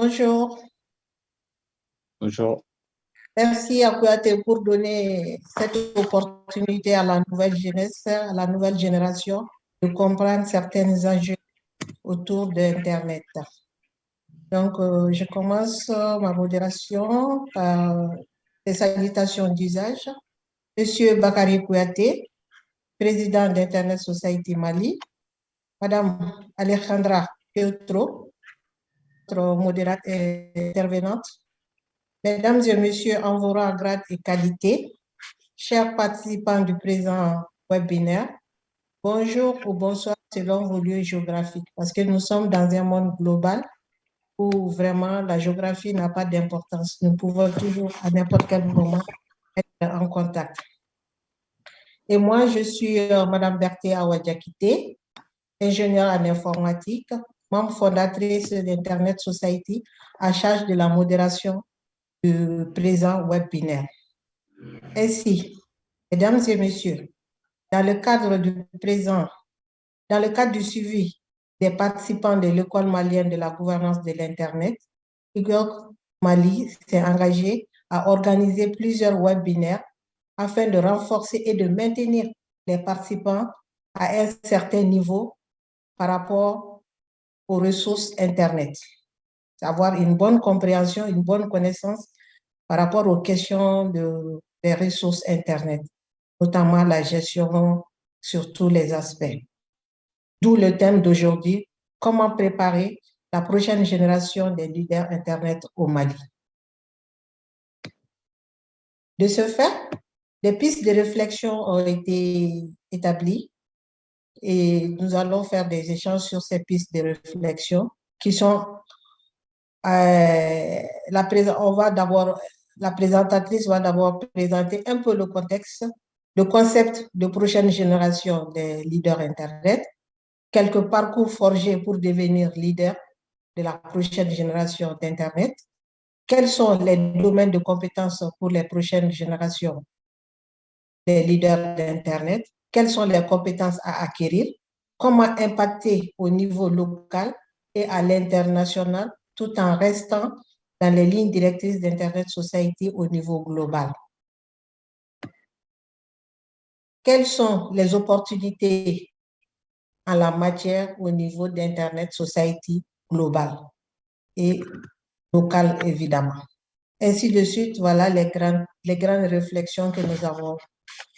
Bonjour, Bonjour. merci à Kouyaté pour donner cette opportunité à la nouvelle jeunesse, à la nouvelle génération de comprendre certains enjeux autour d'Internet. Donc, je commence ma modération par des salutations d'usage. Monsieur Bakary Kouyaté, président d'Internet Society Mali, Madame Alejandra Teutro, notre modératrice et intervenante, Mesdames et Messieurs en vos rangs, grades et qualités, chers participants du présent webinaire, bonjour ou bonsoir selon vos lieux géographiques, parce que nous sommes dans un monde global où vraiment la géographie n'a pas d'importance. Nous pouvons toujours à n'importe quel moment être en contact. Et moi, je suis Madame Berthé Awadjakite, ingénieure en informatique, membre fondatrice d'Internet Society, en charge de la modération du présent webinaire. Ainsi, mesdames et messieurs, dans le cadre du suivi des participants de l'école malienne de la gouvernance de l'Internet, IGOG Mali s'est engagé à organiser plusieurs webinaires afin de renforcer et de maintenir les participants à un certain niveau par rapport aux ressources Internet. Avoir une bonne compréhension, une bonne connaissance par rapport aux questions des ressources Internet, notamment la gestion sur tous les aspects. D'où le thème d'aujourd'hui, comment préparer la prochaine génération des leaders Internet au Mali. De ce fait, des pistes de réflexion ont été établies et nous allons faire des échanges sur ces pistes de réflexion qui sont la présentatrice va d'abord présenter un peu le contexte, le concept de prochaine génération des leaders Internet, quelques parcours forgés pour devenir leader de la prochaine génération d'Internet, quels sont les domaines de compétences pour les prochaines générations des leaders d'Internet, quelles sont les compétences à acquérir, comment impacter au niveau local et à l'international tout en restant dans les lignes directrices d'Internet Society au niveau global. Quelles sont les opportunités en la matière au niveau d'Internet Society global et local, évidemment. Ainsi de suite, voilà les grandes réflexions que nous avons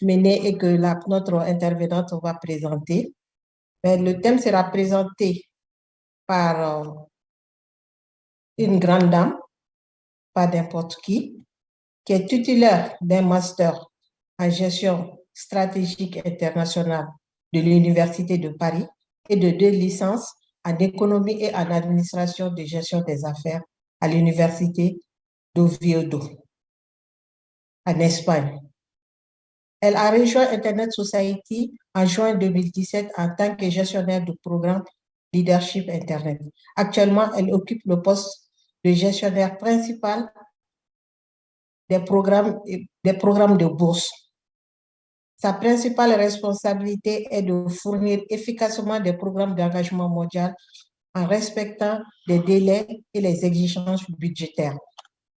menées et que notre intervenante va présenter. Mais le thème sera présenté par une grande dame, pas n'importe qui est titulaire d'un master en gestion stratégique internationale de l'Université de Paris et de 2 licences en économie et en administration de gestion des affaires à l'Université d'Oviedo, en Espagne. Elle a rejoint Internet Society en juin 2017 en tant que gestionnaire du programme Leadership Internet. Actuellement, elle occupe le poste de gestionnaire principal des programmes de bourse. Sa principale responsabilité est de fournir efficacement des programmes d'engagement mondial en respectant les délais et les exigences budgétaires.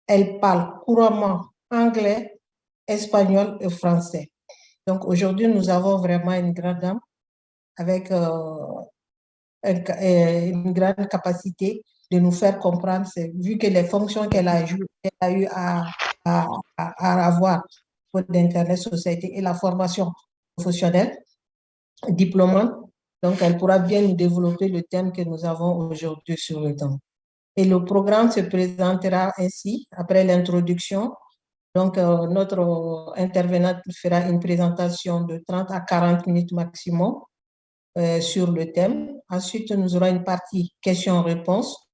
Elle parle couramment anglais, espagnol et français. Donc aujourd'hui, nous avons vraiment une grande dame avec une grande capacité de nous faire comprendre, vu que les fonctions qu'elle a eu à avoir pour l'Internet Society et la formation professionnelle, diplômante, donc elle pourra bien nous développer le thème que nous avons aujourd'hui sur le temps. Et le programme se présentera ainsi, après l'introduction. Donc, notre intervenante fera une présentation de 30 à 40 minutes maximum sur le thème. Ensuite, nous aurons une partie questions-réponses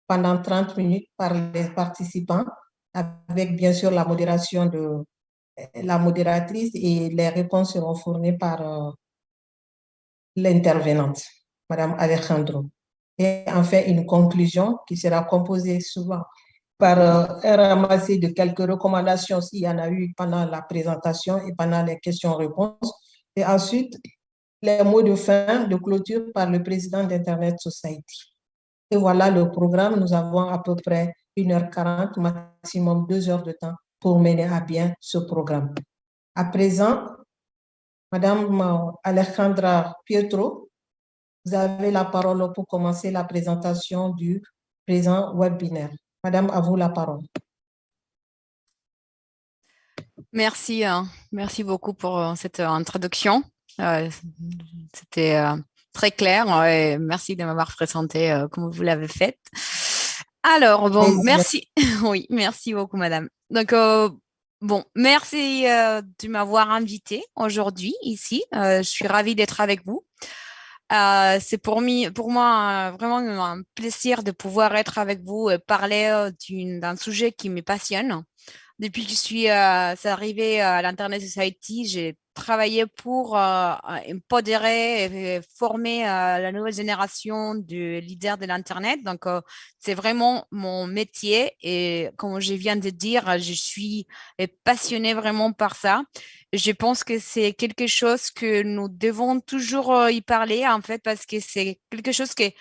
pendant 30 minutes par les participants, avec bien sûr la modération de la modératrice et les réponses seront fournies par l'intervenante, Madame Alejandro. Et enfin, une conclusion qui sera composée souvent par un ramassé de quelques recommandations s'il y en a eu pendant la présentation et pendant les questions-réponses. Et ensuite, les mots de fin, de clôture par le président d'Internet Society. Et voilà le programme. Nous avons à peu près 1h40, maximum 2 heures de temps pour mener à bien ce programme. À présent, Madame Alejandra Pietro, vous avez la parole pour commencer la présentation du présent webinaire. Madame, à vous la parole. Merci, merci beaucoup pour cette introduction. C'était très clair et merci de m'avoir présenté comme vous l'avez fait. Alors, bon, merci. Oui, merci beaucoup, madame. Donc, bon, merci de m'avoir invité aujourd'hui ici. Je suis ravie d'être avec vous. C'est pour moi vraiment un plaisir de pouvoir être avec vous et parler d'un sujet qui me passionne. Depuis que c'est arrivé à l'Internet Society, j'ai travaillé pour empodérer et former la nouvelle génération de leaders de l'Internet. Donc, c'est vraiment mon métier et comme je viens de dire, je suis passionnée vraiment par ça. Je pense que c'est quelque chose que nous devons toujours y parler, en fait, parce que c'est quelque chose que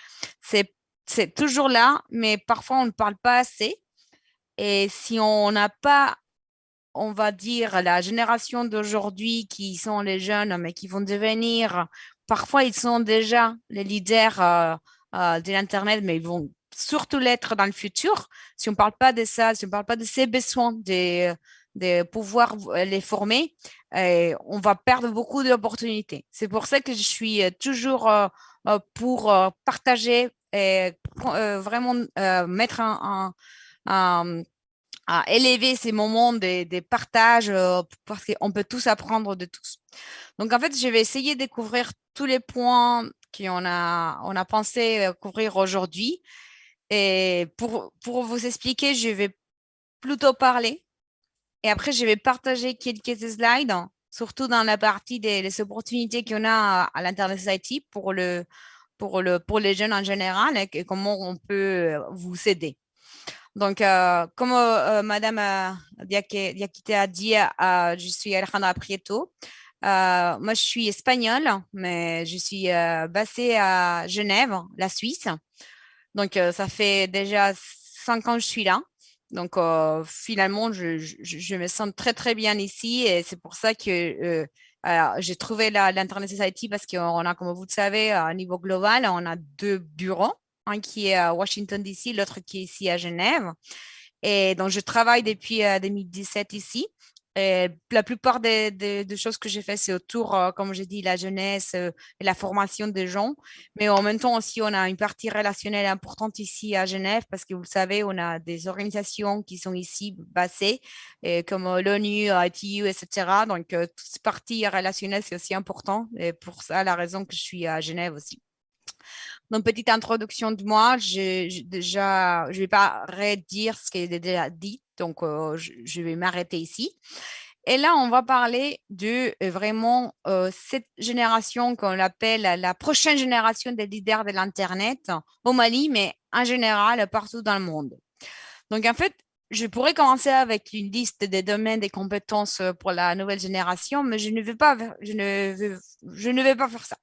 c'est, c'est toujours là, mais parfois on ne parle pas assez. Et si on n'a pas, on va dire, la génération d'aujourd'hui qui sont les jeunes, mais qui vont devenir, parfois ils sont déjà les leaders de l'Internet, mais ils vont surtout l'être dans le futur. Si on ne parle pas de ça, si on ne parle pas de ces besoins de pouvoir les former, on va perdre beaucoup d'opportunités. C'est pour ça que je suis toujours pour partager et vraiment mettre à élever ces moments de partage parce qu'on peut tous apprendre de tous. Donc, en fait, je vais essayer de couvrir tous les points on a pensé couvrir aujourd'hui. Et pour vous expliquer, je vais plutôt parler et après, je vais partager quelques slides, surtout dans la partie des opportunités qu'on a à l'Internet Society pour les jeunes en général et comment on peut vous aider. Donc, comme Madame Diakité a dit, je suis Alejandra Prieto. Moi, je suis espagnole, mais je suis basée à Genève, la Suisse. Donc, ça fait déjà 5 ans que je suis là. Donc, finalement, je me sens très, très bien ici et c'est pour ça que j'ai trouvé l'Internet Society parce qu'on a, comme vous le savez, à niveau global, on a 2 bureaux, un qui est à Washington, D.C., l'autre qui est ici à Genève. Et donc, je travaille depuis 2017 ici. Et la plupart des choses que j'ai fait, c'est autour, comme j'ai dit, la jeunesse et la formation des gens. Mais en même temps aussi, on a une partie relationnelle importante ici à Genève parce que vous le savez, on a des organisations qui sont ici basées, comme l'ONU, ITU, etc. Donc, toute cette partie relationnelle, c'est aussi important. Et pour ça, la raison que je suis à Genève aussi. Donc, petite introduction de moi. Déjà, je ne vais pas redire ce qui est déjà dit, donc je vais m'arrêter ici. Et là, on va parler de vraiment cette génération qu'on appelle la prochaine génération des leaders de l'Internet au Mali, mais en général partout dans le monde. Donc, en fait, je pourrais commencer avec une liste des domaines des compétences pour la nouvelle génération, mais je ne vais pas faire ça.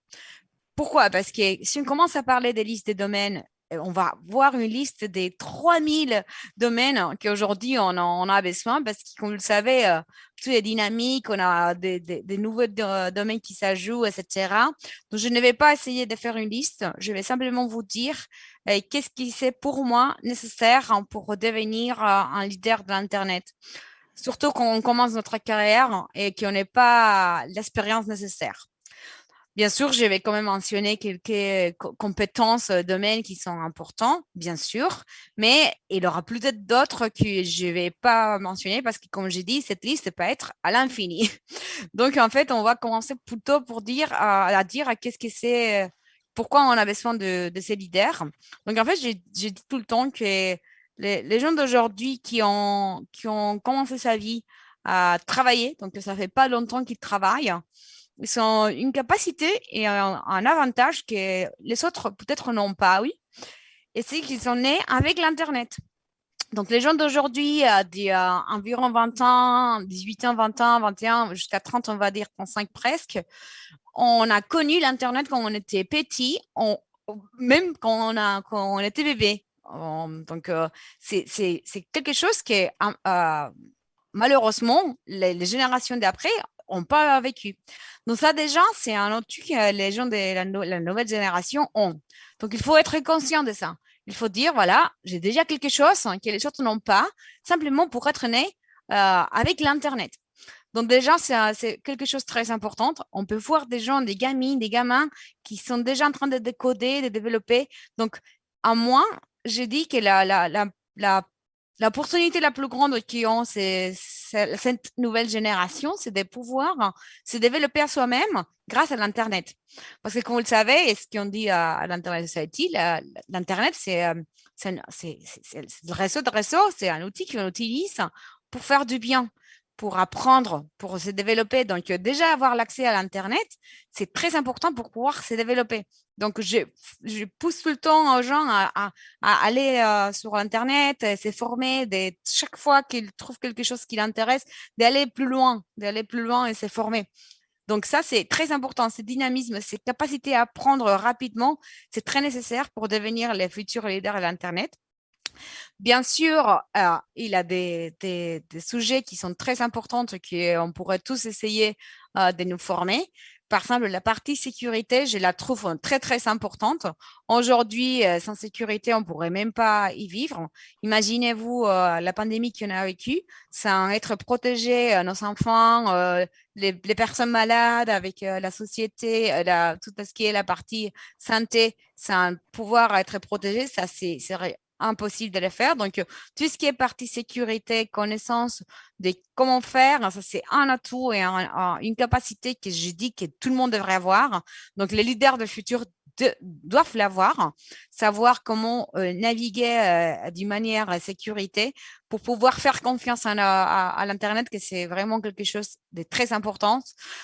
Pourquoi? Parce que si on commence à parler des listes des domaines, on va voir une liste des 3000 domaines qu'aujourd'hui on a besoin parce que, comme vous le savez, tout est dynamique, on a des nouveaux domaines qui s'ajoutent, etc. Donc, je ne vais pas essayer de faire une liste, je vais simplement vous dire qu'est-ce qui c'est pour moi nécessaire pour devenir un leader de l'Internet. Surtout quand on commence notre carrière et qu'on n'a pas l'expérience nécessaire. Bien sûr, je vais quand même mentionner quelques compétences, domaines qui sont importants, bien sûr, mais il y aura peut-être d'autres que je ne vais pas mentionner parce que, comme j'ai dit, cette liste peut être à l'infini. Donc, en fait, on va commencer plutôt pour dire qu'est-ce que c'est, pourquoi on a besoin de ces leaders. Donc, en fait, j'ai dit tout le temps que les gens d'aujourd'hui qui ont commencé sa vie à travailler, donc ça fait pas longtemps qu'ils travaillent, ils ont une capacité et un avantage que les autres peut-être n'ont pas, oui. Et c'est qu'ils sont nés avec l'Internet. Donc, les gens d'aujourd'hui, environ 20 ans, 18 ans, 20 ans, 21, jusqu'à 30, on va dire 35 presque, on a connu l'Internet quand on était petit. même quand on était bébé. Donc, c'est quelque chose qui est malheureusement, les générations d'après n'ont pas vécu. Donc ça, déjà, c'est un outil que les gens de la nouvelle génération ont. Donc, il faut être conscient de ça. Il faut dire, voilà, j'ai déjà quelque chose que les autres n'ont pas, simplement pour être né avec l'Internet. Donc déjà, c'est quelque chose de très important. On peut voir des gens, des gamines, des gamins qui sont déjà en train de décoder, de développer. Donc, à moi, je dis que l'opportunité la plus grande qu'ils ont, cette nouvelle génération, c'est de pouvoir se développer à soi-même grâce à l'Internet. Parce que comme vous le savez, et ce qu'on dit à l'Internet Society, l'Internet, c'est le réseau de réseaux, c'est un outil qu'on utilise pour faire du bien, pour apprendre, pour se développer. Donc, déjà avoir l'accès à l'Internet, c'est très important pour pouvoir se développer. Donc, je pousse tout le temps aux gens à aller sur Internet, se former, chaque fois qu'ils trouvent quelque chose qui l'intéresse, d'aller plus loin et se former. Donc, ça, c'est très important. Ce dynamisme, ces capacités à apprendre rapidement, c'est très nécessaire pour devenir les futurs leaders de l'Internet. Bien sûr, il y a des sujets qui sont très importants qu'on pourrait tous essayer de nous former. Par exemple, la partie sécurité, je la trouve très, très importante. Aujourd'hui, sans sécurité, on ne pourrait même pas y vivre. Imaginez-vous la pandémie qu'on a vécue, sans être protégé, nos enfants, les personnes malades avec la société, tout ce qui est la partie santé, sans pouvoir être protégé, ça, c'est impossible de le faire. Donc, tout ce qui est partie sécurité, connaissance de comment faire, ça c'est un atout et une capacité que je dis que tout le monde devrait avoir. Donc, les leaders de futur doivent l'avoir, savoir comment naviguer d'une manière sécurité pour pouvoir faire confiance à l'Internet, que c'est vraiment quelque chose de très important.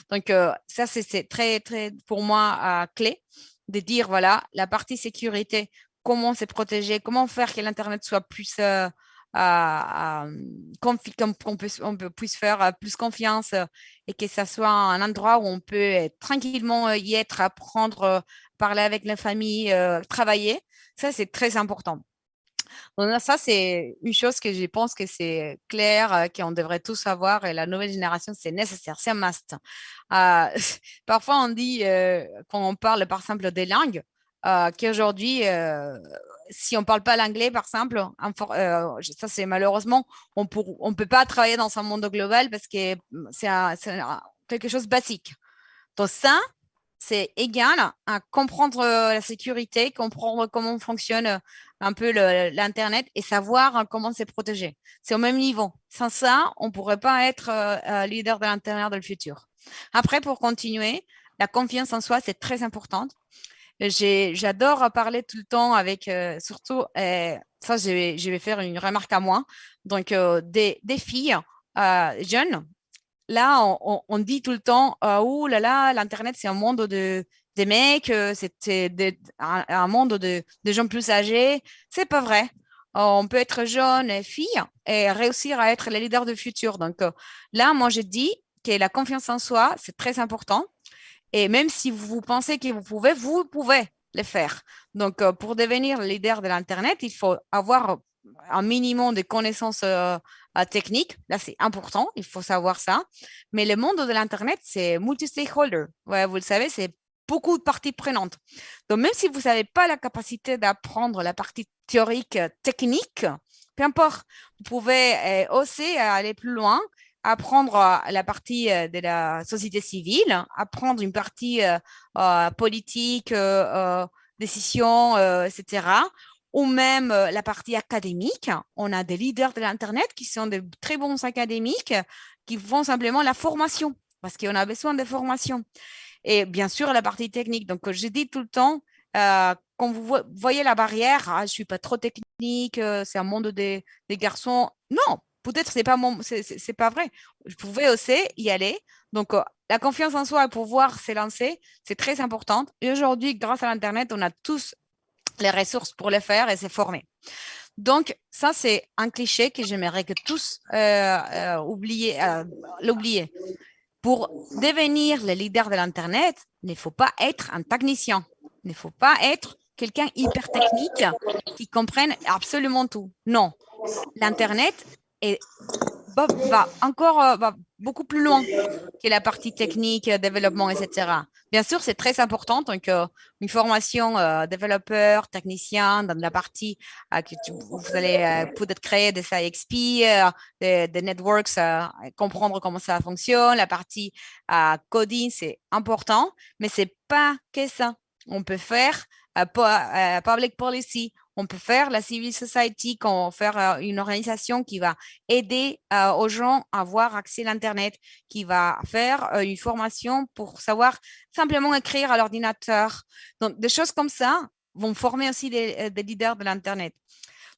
Donc, ça, c'est très, très, pour moi, clé de dire, voilà, la partie sécurité, comment se protéger, comment faire que l'Internet soit plus qu'on puisse faire plus confiance et que ça soit un endroit où on peut tranquillement y être, apprendre, parler avec la famille, travailler. Ça, c'est très important. Donc, ça, c'est une chose que je pense que c'est clair, qu'on devrait tous savoir et la nouvelle génération, c'est nécessaire, c'est un must. Parfois, on dit, quand on parle par exemple des langues, qu'aujourd'hui, si on ne parle pas l'anglais, par exemple, ça c'est malheureusement, on ne peut pas travailler dans un monde global parce que c'est quelque chose de basique. Donc ça, c'est égal à comprendre la sécurité, comprendre comment fonctionne un peu l'Internet et savoir comment c'est protégé. C'est au même niveau. Sans ça, on ne pourrait pas être leader de l'Internet dans le futur. Après, pour continuer, la confiance en soi, c'est très important. J'adore parler tout le temps avec, surtout, ça, je vais faire une remarque à moi. Donc, des filles jeunes. Là, on dit tout le temps, oh là là, l'Internet, c'est un monde des mecs, c'est un monde de gens plus âgés. C'est pas vrai. On peut être jeune et fille et réussir à être les leaders du futur. Donc, là, moi, je dis que la confiance en soi, c'est très important. Et même si vous pensez que vous pouvez le faire. Donc, pour devenir leader de l'Internet, il faut avoir un minimum de connaissances techniques. Là, c'est important, il faut savoir ça. Mais le monde de l'Internet, c'est multi-stakeholder. Ouais, vous le savez, c'est beaucoup de parties prenantes. Donc, même si vous n'avez pas la capacité d'apprendre la partie théorique, technique, peu importe, vous pouvez oser aller plus loin, apprendre la partie de la société civile, apprendre une partie politique, décision, etc. Ou même la partie académique. On a des leaders de l'Internet qui sont de très bons académiques qui font simplement la formation parce qu'on a besoin de formation. Et bien sûr, la partie technique. Donc, je dis tout le temps, quand vous voyez la barrière, je ne suis pas trop technique, c'est un monde des garçons. Non, peut-être c'est pas vrai. Je pouvais aussi y aller. Donc, la confiance en soi et pouvoir s'élancer, c'est très important. Et aujourd'hui, grâce à l'Internet, on a tous les ressources pour le faire et se former. Donc, ça, c'est un cliché que j'aimerais que tous l'oublier. Pour devenir le leader de l'Internet, il ne faut pas être un technicien. Il ne faut pas être quelqu'un hyper technique qui comprenne absolument tout. Non, l'Internet va beaucoup plus loin que la partie technique, développement, etc. Bien sûr, c'est très important. Donc, une formation développeur, technicien, dans la partie vous allez peut-être créer des IXP, des networks, comprendre comment ça fonctionne. La partie coding, c'est important, mais c'est pas que ça. On peut faire public policy, on peut faire la civil society, on peut faire une organisation qui va aider aux gens à avoir accès à l'Internet, qui va faire une formation pour savoir simplement écrire à l'ordinateur. Donc, des choses comme ça vont former aussi des leaders de l'Internet.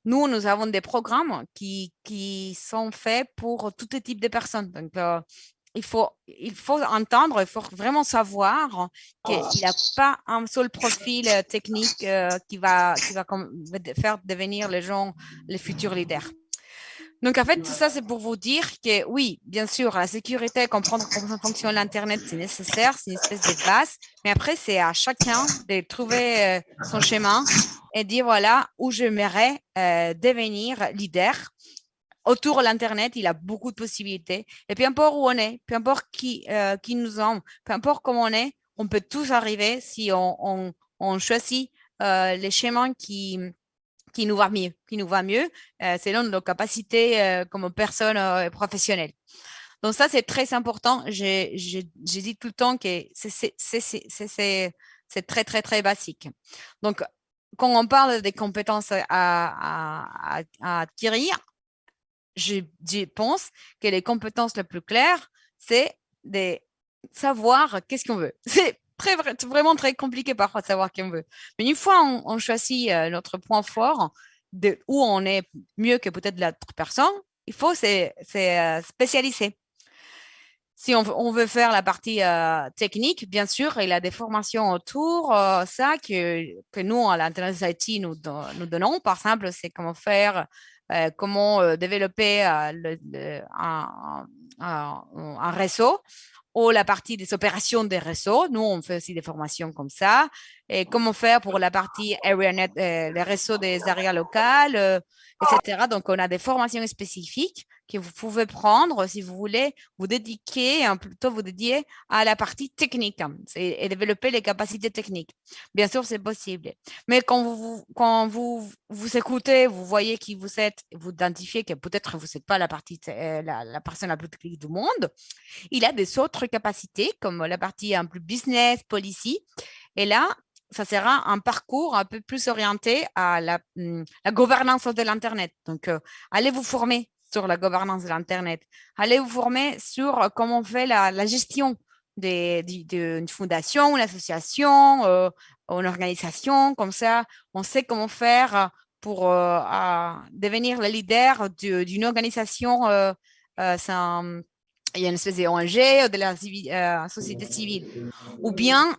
Nous avons des programmes qui sont faits pour tout type de personnes. Donc, il faut entendre, il faut vraiment savoir qu'il n'y a pas un seul profil technique qui va faire devenir les gens les futurs leaders. Donc, en fait, tout ça, c'est pour vous dire que oui, bien sûr, la sécurité, comprendre comment fonctionne l'Internet, c'est nécessaire, c'est une espèce de base. Mais après, c'est à chacun de trouver son chemin et dire, voilà, où j'aimerais devenir leader. Autour de l'Internet, il a beaucoup de possibilités. Et peu importe où on est, peu importe qui nous sommes, peu importe comment on est, on peut tous arriver si on choisit les chemins qui nous va mieux selon nos capacités comme personne professionnelle. Donc ça, c'est très important. J'ai dit tout le temps que c'est très, très, très basique. Donc, quand on parle des compétences à acquérir, je pense que les compétences les plus claires, c'est de savoir qu'est-ce qu'on veut. C'est vraiment très compliqué parfois de savoir qui on veut. Mais une fois on choisit notre point fort, où on est mieux que peut-être l'autre personne, il faut se spécialiser. Si on veut faire la partie technique, bien sûr, il y a des formations autour, ça que nous, à l'Internet Society, nous donnons. Par exemple, c'est comment faire, comment développer un réseau ou la partie des opérations des réseaux. Nous, on fait aussi des formations comme ça. Et comment faire pour la partie AreaNet, les réseaux des areas locales, etc. Donc, on a des formations spécifiques que vous pouvez prendre si vous voulez vous dédier, plutôt vous dédier à la partie technique et développer les capacités techniques. Bien sûr, c'est possible. Mais quand vous écoutez, vous voyez qui vous êtes, vous identifiez que peut-être vous n'êtes pas la personne la plus technique du monde, il a des autres capacités comme la partie un peu business, policy. Et là, ça sera un parcours un peu plus orienté à la gouvernance de l'Internet. Donc, allez vous former sur la gouvernance de l'Internet. Allez vous former sur comment on fait la gestion d'une fondation, une association, une organisation. Comme ça, on sait comment faire pour devenir le leader d'une organisation. Il y a une espèce d'ONG, de la société civile. Ou bien,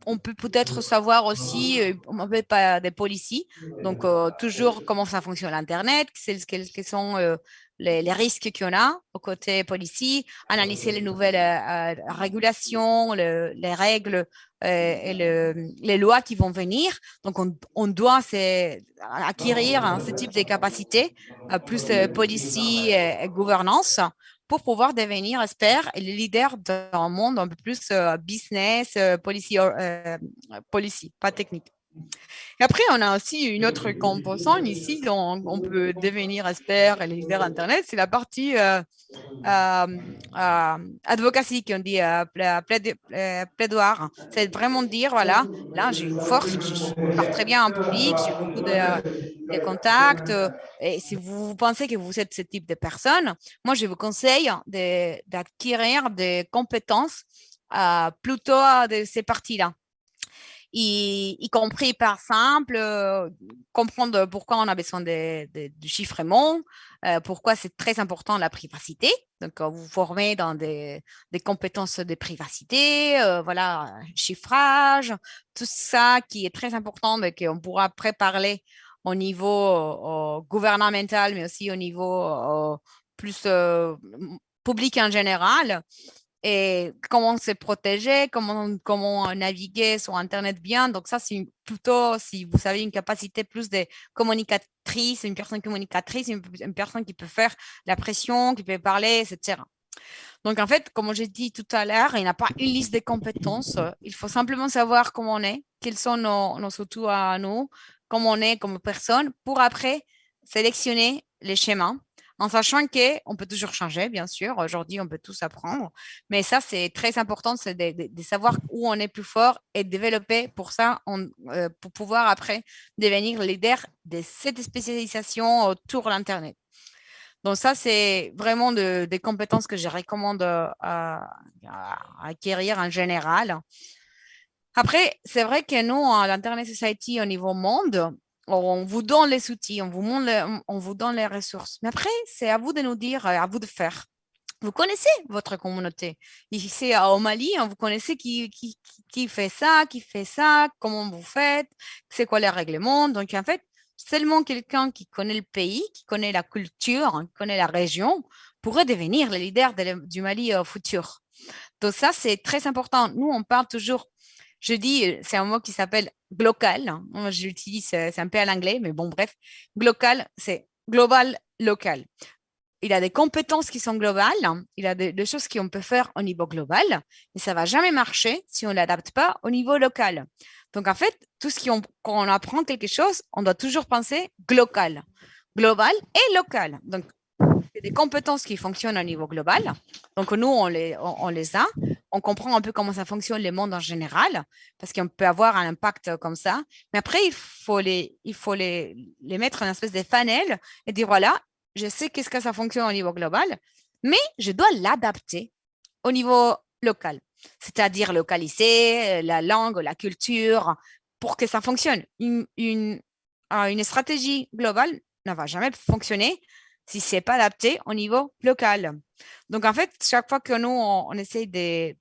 on peut peut-être savoir aussi, on peut pas des policiers, donc toujours comment ça fonctionne l'Internet, quels sont les risques qu'on a au côté policier, analyser les nouvelles régulations, les règles et les lois qui vont venir. Donc, on doit acquérir ce type de capacités, plus policier et gouvernance, pour pouvoir devenir expert et le leader d'un monde un peu plus business, policy, pas technique. Et après, on a aussi une autre composante ici dont on peut devenir expert et leader Internet, c'est la partie advocacy, qu'on dit plaidoire. C'est vraiment dire, voilà, là, j'ai une force, je parle très bien en public, j'ai beaucoup de contacts. Et si vous pensez que vous êtes ce type de personne, moi, je vous conseille d'acquérir des compétences plutôt de ces parties-là. Y compris par exemple, comprendre pourquoi on a besoin du chiffrement, pourquoi c'est très important la privacité. Donc, vous formez dans des compétences de privacité, voilà, chiffrage, tout ça qui est très important et qu'on pourra après parler au niveau gouvernemental, mais aussi au niveau plus public en général. et comment se protéger, comment naviguer sur Internet bien. Donc ça, c'est plutôt, si vous avez une capacité plus de communicatrice, une personne communicatrice, une personne qui peut faire la pression, qui peut parler, etc. Donc, en fait, comme j'ai dit tout à l'heure, il n'y a pas une liste de compétences. Il faut simplement savoir comment on est, quels sont nos atouts à nous, comment on est comme personne, pour après sélectionner les schémas, en sachant qu'on peut toujours changer, bien sûr. Aujourd'hui, on peut tous apprendre. Mais ça, c'est très important, c'est de savoir où on est plus fort et de développer pour ça, pour pouvoir après devenir leader de cette spécialisation autour de l'Internet. Donc, ça, c'est vraiment des compétences que je recommande à acquérir en général. Après, c'est vrai que nous, à l'Internet Society, au niveau monde, on vous donne les outils, on vous donne les ressources. Mais après, c'est à vous de nous dire, à vous de faire. Vous connaissez votre communauté. Ici, au Mali, vous connaissez qui fait ça, comment vous faites, c'est quoi les règlements. Donc, en fait, seulement quelqu'un qui connaît le pays, qui connaît la culture, qui connaît la région, pourrait devenir le leader du Mali au futur. Donc, ça, c'est très important. Nous, on parle toujours, je dis, c'est un mot qui s'appelle glocal. Moi, je l'utilise, c'est un peu à l'anglais, mais bon, bref. Glocal, c'est global, local. Il a des compétences qui sont globales, il a des choses qu'on peut faire au niveau global, mais ça ne va jamais marcher si on ne l'adapte pas au niveau local. Donc, en fait, quand on apprend quelque chose, on doit toujours penser global et local. Donc, c'est des compétences qui fonctionnent au niveau global. Donc, nous, on les a. On comprend un peu comment ça fonctionne le monde en général, parce qu'on peut avoir un impact comme ça. Mais après, il faut les mettre en une espèce de funnel et dire, voilà, je sais qu'est-ce que ça fonctionne au niveau global, mais je dois l'adapter au niveau local, c'est-à-dire localiser la langue, la culture, pour que ça fonctionne. Une stratégie globale ne va jamais fonctionner si ce n'est pas adapté au niveau local. Donc, en fait, chaque fois que nous, on essaie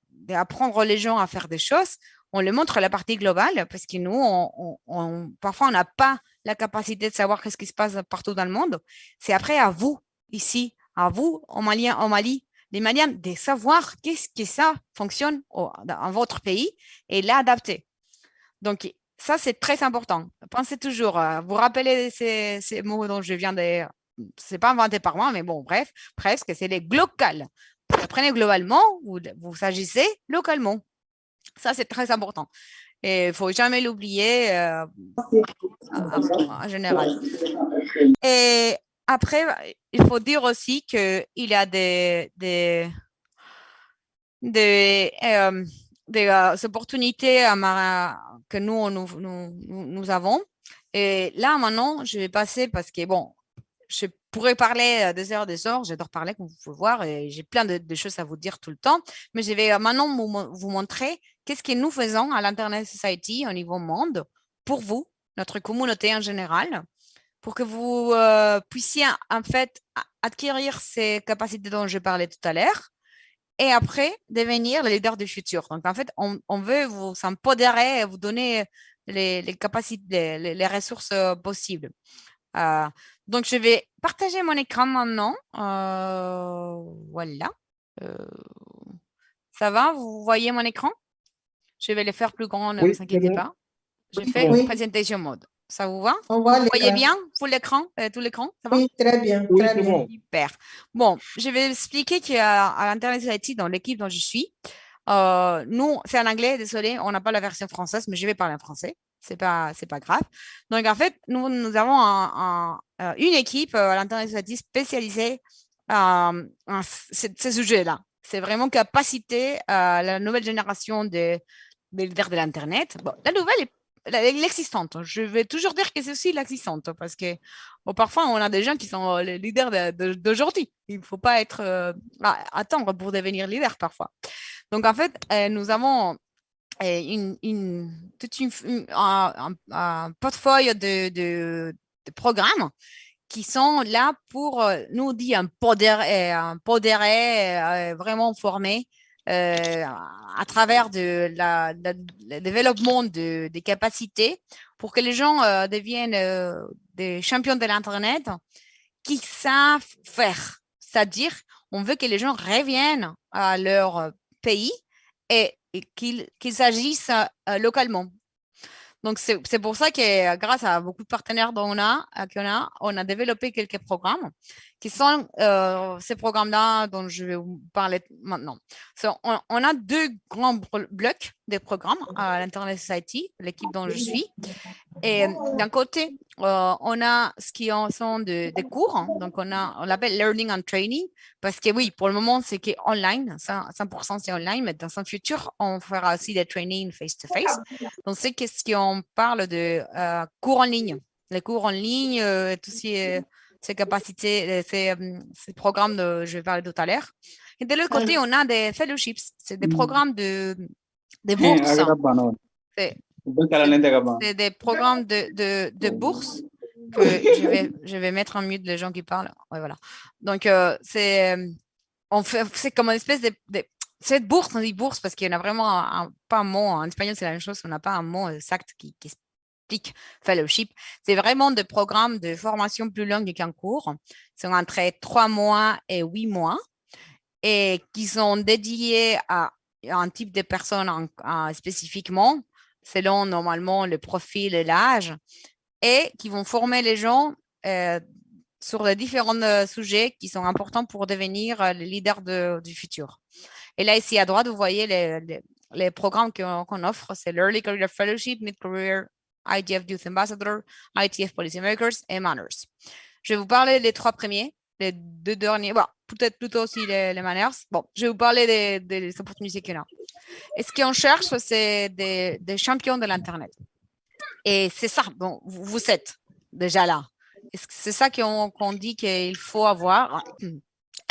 d'apprendre les gens à faire des choses, on leur montre la partie globale parce que nous, parfois, on n'a pas la capacité de savoir ce qui se passe partout dans le monde. C'est après à vous, ici, à vous, au Mali, les Maliens, de savoir qu'est-ce que ça fonctionne dans votre pays et l'adapter. Donc, ça, c'est très important. Pensez toujours, vous rappelez ces mots dont je viens de... C'est pas inventé par moi, mais bon, bref, presque, c'est les glocales. Vous apprenez globalement, vous agissez localement. Ça, c'est très important. Et il ne faut jamais l'oublier en général. Et après, il faut dire aussi qu'il y a des opportunités que nous avons. Et là, maintenant, je vais passer parce que, bon, je pourrais parler des heures, j'adore parler, comme vous pouvez voir, et j'ai plein de choses à vous dire tout le temps, mais je vais maintenant vous montrer qu'est-ce que nous faisons à l'Internet Society au niveau monde pour vous, notre communauté en général, pour que vous puissiez en fait acquérir ces capacités dont je parlais tout à l'heure et après devenir le leader du futur. Donc, en fait, on veut vous empoderer et vous donner les capacités, les ressources possibles. Donc, je vais partager mon écran maintenant. Voilà. Ça va? Vous voyez mon écran? Je vais le faire plus grand, ne vous inquiétez pas. Je fais Oui. présentation mode. Ça vous va? On voit Vous voyez l'écran. bien pour l'écran, tout l'écran? Ça va? Oui, très bien, Oui, très c'est bien. bon. Super. Bon, je vais expliquer qu'à l'Internet Society, dans l'équipe dont je suis, nous, c'est en anglais, désolé, on n'a pas la version française, mais je vais parler en français. C'est pas grave. Donc, en fait, nous avons une équipe à l'Internet Society spécialisée en ces sujets-là. C'est vraiment capacité à la nouvelle génération des leaders de l'Internet. Bon, la nouvelle l'existante. Je vais toujours dire que c'est aussi l'existante parce que parfois, on a des gens qui sont les leaders d'aujourd'hui. Il ne faut pas attendre pour devenir leader parfois. Donc, en fait, nous avons un portefeuille de programmes qui sont là pour nous dire empoderer, vraiment former à travers le développement des capacités pour que les gens deviennent des champions de l'Internet qui savent faire. C'est-à-dire, on veut que les gens reviennent à leur pays et qu'ils agissent localement. Donc, c'est pour ça que grâce à beaucoup de partenaires qu'on a développé quelques programmes qui sont ces programmes-là dont je vais vous parler maintenant. On a deux grands blocs de programmes à l'Internet Society, l'équipe dont je suis. Et d'un côté, on a ce qui sont des cours. Hein. Donc, on l'appelle Learning and Training parce que oui, pour le moment, c'est online, 100% c'est online, mais dans un futur, on fera aussi des trainings face-to-face. Donc, c'est qu'est-ce qu'on parle de cours en ligne. Les cours en ligne, tous ces capacités, ces programmes dont je vais parler tout à l'heure. Et de l'autre côté, on a des fellowships, c'est des programmes de bourses. C'est des programmes de bourse que je vais mettre en mute les gens qui parlent. Ouais, voilà. Donc, c'est comme une espèce cette bourse, on dit bourse parce qu'il y en a vraiment pas un mot. En espagnol, c'est la même chose. On n'a pas un mot exact qui explique fellowship. C'est vraiment des programmes de formation plus longues qu'un cours. C'est entre 3 mois et 8 mois et qui sont dédiés à un type de personnes spécifiquement selon normalement le profil et l'âge, et qui vont former les gens sur les différents sujets qui sont importants pour devenir les leaders du futur. Et là, ici à droite, vous voyez les programmes qu'on offre, c'est l'Early Career Fellowship, Mid-Career, ITF Youth Ambassador, ITF Policymakers et Manners. Je vais vous parler des 3 premiers, les 2 derniers, bon, peut-être plutôt aussi les Manners. Bon, je vais vous parler des opportunités qu'il y a. Et ce qu'on cherche, c'est des champions de l'Internet. Et c'est ça, bon, vous êtes déjà là. C'est ça qu'on dit qu'il faut avoir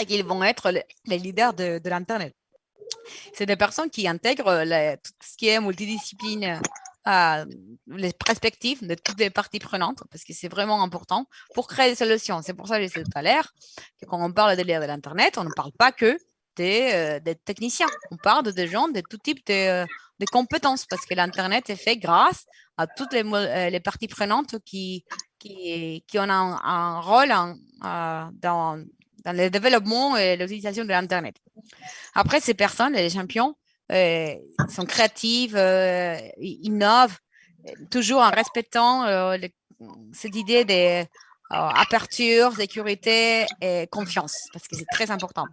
et qu'ils vont être les leaders de l'Internet. C'est des personnes qui intègrent tout ce qui est multidiscipline, les perspectives de toutes les parties prenantes, parce que c'est vraiment important pour créer des solutions. C'est pour ça que j'ai dit tout à l'heure que quand on parle de l'ère de l'Internet, on ne parle pas que des techniciens. On parle de gens de tout type de compétences, parce que l'Internet est fait grâce à toutes les parties prenantes qui ont un rôle dans le développement et l'utilisation de l'Internet. Après, ces personnes, les champions, sont créatives, innovent, toujours en respectant cette idée d'aperture, sécurité et confiance, parce que c'est très important.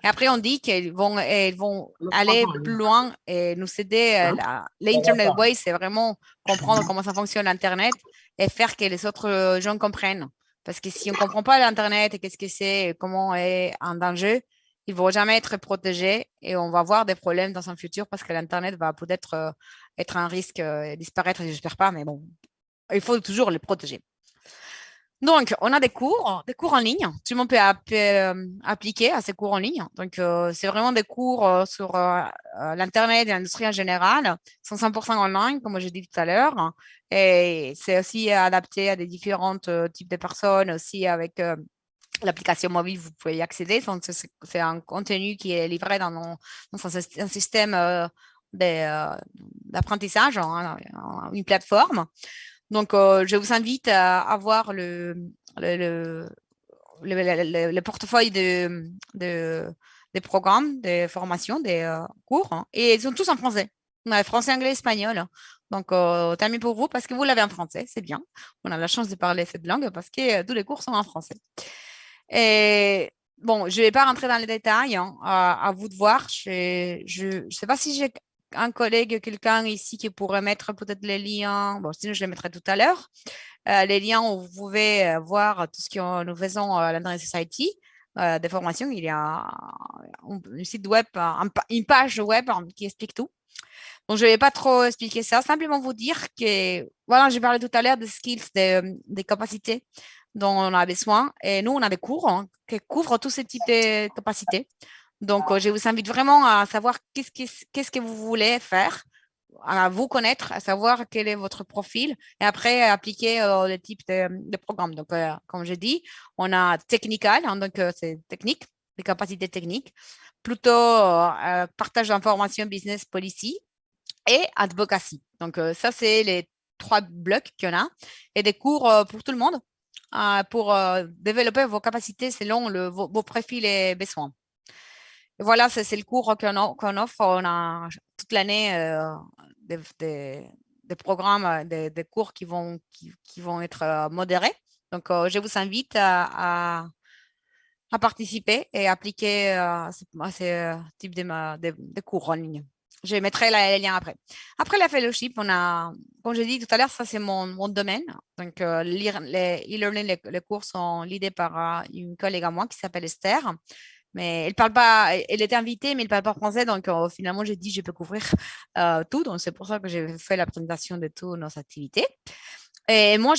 Et après, on dit qu'ils vont aller plus loin et nous aider. L'Internet Way, c'est vraiment comprendre comment ça fonctionne l'Internet et faire que les autres gens comprennent. Parce que si on ne comprend pas l'Internet et qu'est-ce que c'est, comment est en danger, ils ne vont jamais être protégés et on va avoir des problèmes dans un futur parce que l'Internet va peut-être être un risque et disparaître, j'espère pas, mais bon, il faut toujours les protéger. Donc, on a des cours en ligne. Tout le monde peut appliquer à ces cours en ligne. Donc, c'est vraiment des cours sur l'Internet et l'industrie en général. Ils sont 100% online, comme j'ai dit tout à l'heure. Et c'est aussi adapté à des différents types de personnes, aussi avec l'application mobile, vous pouvez y accéder. C'est un contenu qui est livré dans un système d'apprentissage, une plateforme. Donc, je vous invite à voir le portefeuille des programmes, des formations, des cours. Hein, et ils sont tous en français. Français, anglais, espagnol. Donc, tant mieux pour vous parce que vous l'avez en français. C'est bien. On a la chance de parler cette langue parce que tous les cours sont en français. Et bon, je ne vais pas rentrer dans les détails, hein, à vous de voir. Je ne sais pas si j'ai un collègue, quelqu'un ici qui pourrait mettre peut-être les liens. Bon, sinon, je les mettrai tout à l'heure. Les liens où vous pouvez voir tout ce que nous faisons à l'Internet Society, des formations. Il y a un site web, une page web qui explique tout. Donc, je ne vais pas trop expliquer ça. Simplement vous dire que, voilà, j'ai parlé tout à l'heure des skills, des capacités dont on a besoin. Et nous, on a des cours qui couvrent tous ces types de capacités. Donc, je vous invite vraiment à savoir qu'est-ce que vous voulez faire, à vous connaître, à savoir quel est votre profil et après appliquer le type de programme. Donc, comme je dis, on a technical, hein, donc c'est technique, des capacités techniques, plutôt partage d'informations, business policy et advocacy. Donc, ça, c'est les 3 blocs qu'il y en a et des cours pour tout le monde pour développer vos capacités selon vos profils et besoins. Voilà, c'est le cours qu'on offre. On a toute l'année des programmes, des cours qui vont être modérés. Donc, je vous invite à participer et appliquer à ce type de cours en ligne. Je mettrai les liens après. Après la fellowship, on a, comme j'ai dit tout à l'heure, ça c'est mon domaine. Donc, les e-learning, les cours sont lidés par une collègue à moi qui s'appelle Esther. Mais elle parle pas, elle était invitée, mais elle parle pas français. Donc, finalement, j'ai dit, je peux couvrir tout. Donc, c'est pour ça que j'ai fait la présentation de toutes nos activités. Et moi,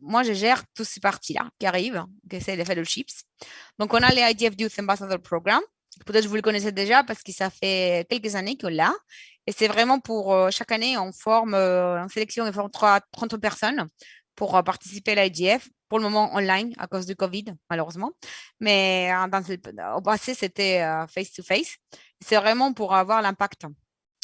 moi, je gère toutes ces parties-là qui arrivent, que c'est les fellowships. Donc, on a les IDF Youth Ambassador Program. Peut-être que vous le connaissez déjà parce que ça fait quelques années qu'on l'a. Et c'est vraiment pour chaque année, on forme, en sélection, on forme 30 personnes pour participer à l'IDF. Pour le moment, online à cause du Covid, malheureusement. Mais au passé, c'était face-to-face. C'est vraiment pour avoir l'impact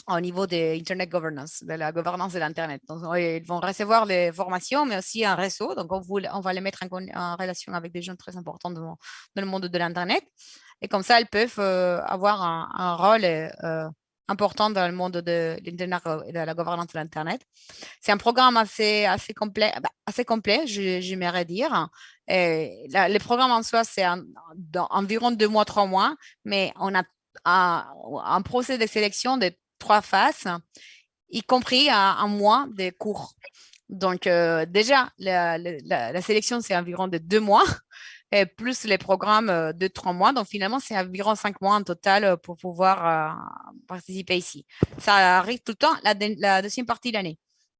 au niveau de Internet Governance, de la gouvernance de l'Internet. Donc, ils vont recevoir les formations, mais aussi un réseau. Donc, on va les mettre en relation avec des gens très importants dans le monde de l'Internet. Et comme ça, elles peuvent avoir un rôle important dans le monde de l'Internet et de la gouvernance de l'Internet. C'est un programme assez complet, j'aimerais dire. Le programme en soi, c'est environ 2 mois, 3 mois, mais on a un procès de sélection de 3 phases, y compris un mois de cours. Donc, déjà, la sélection, c'est environ de 2 mois, et plus les programmes de 3 mois. Donc, finalement, c'est environ 5 mois en total pour pouvoir participer ici. Ça arrive tout le temps, la deuxième partie de l'année.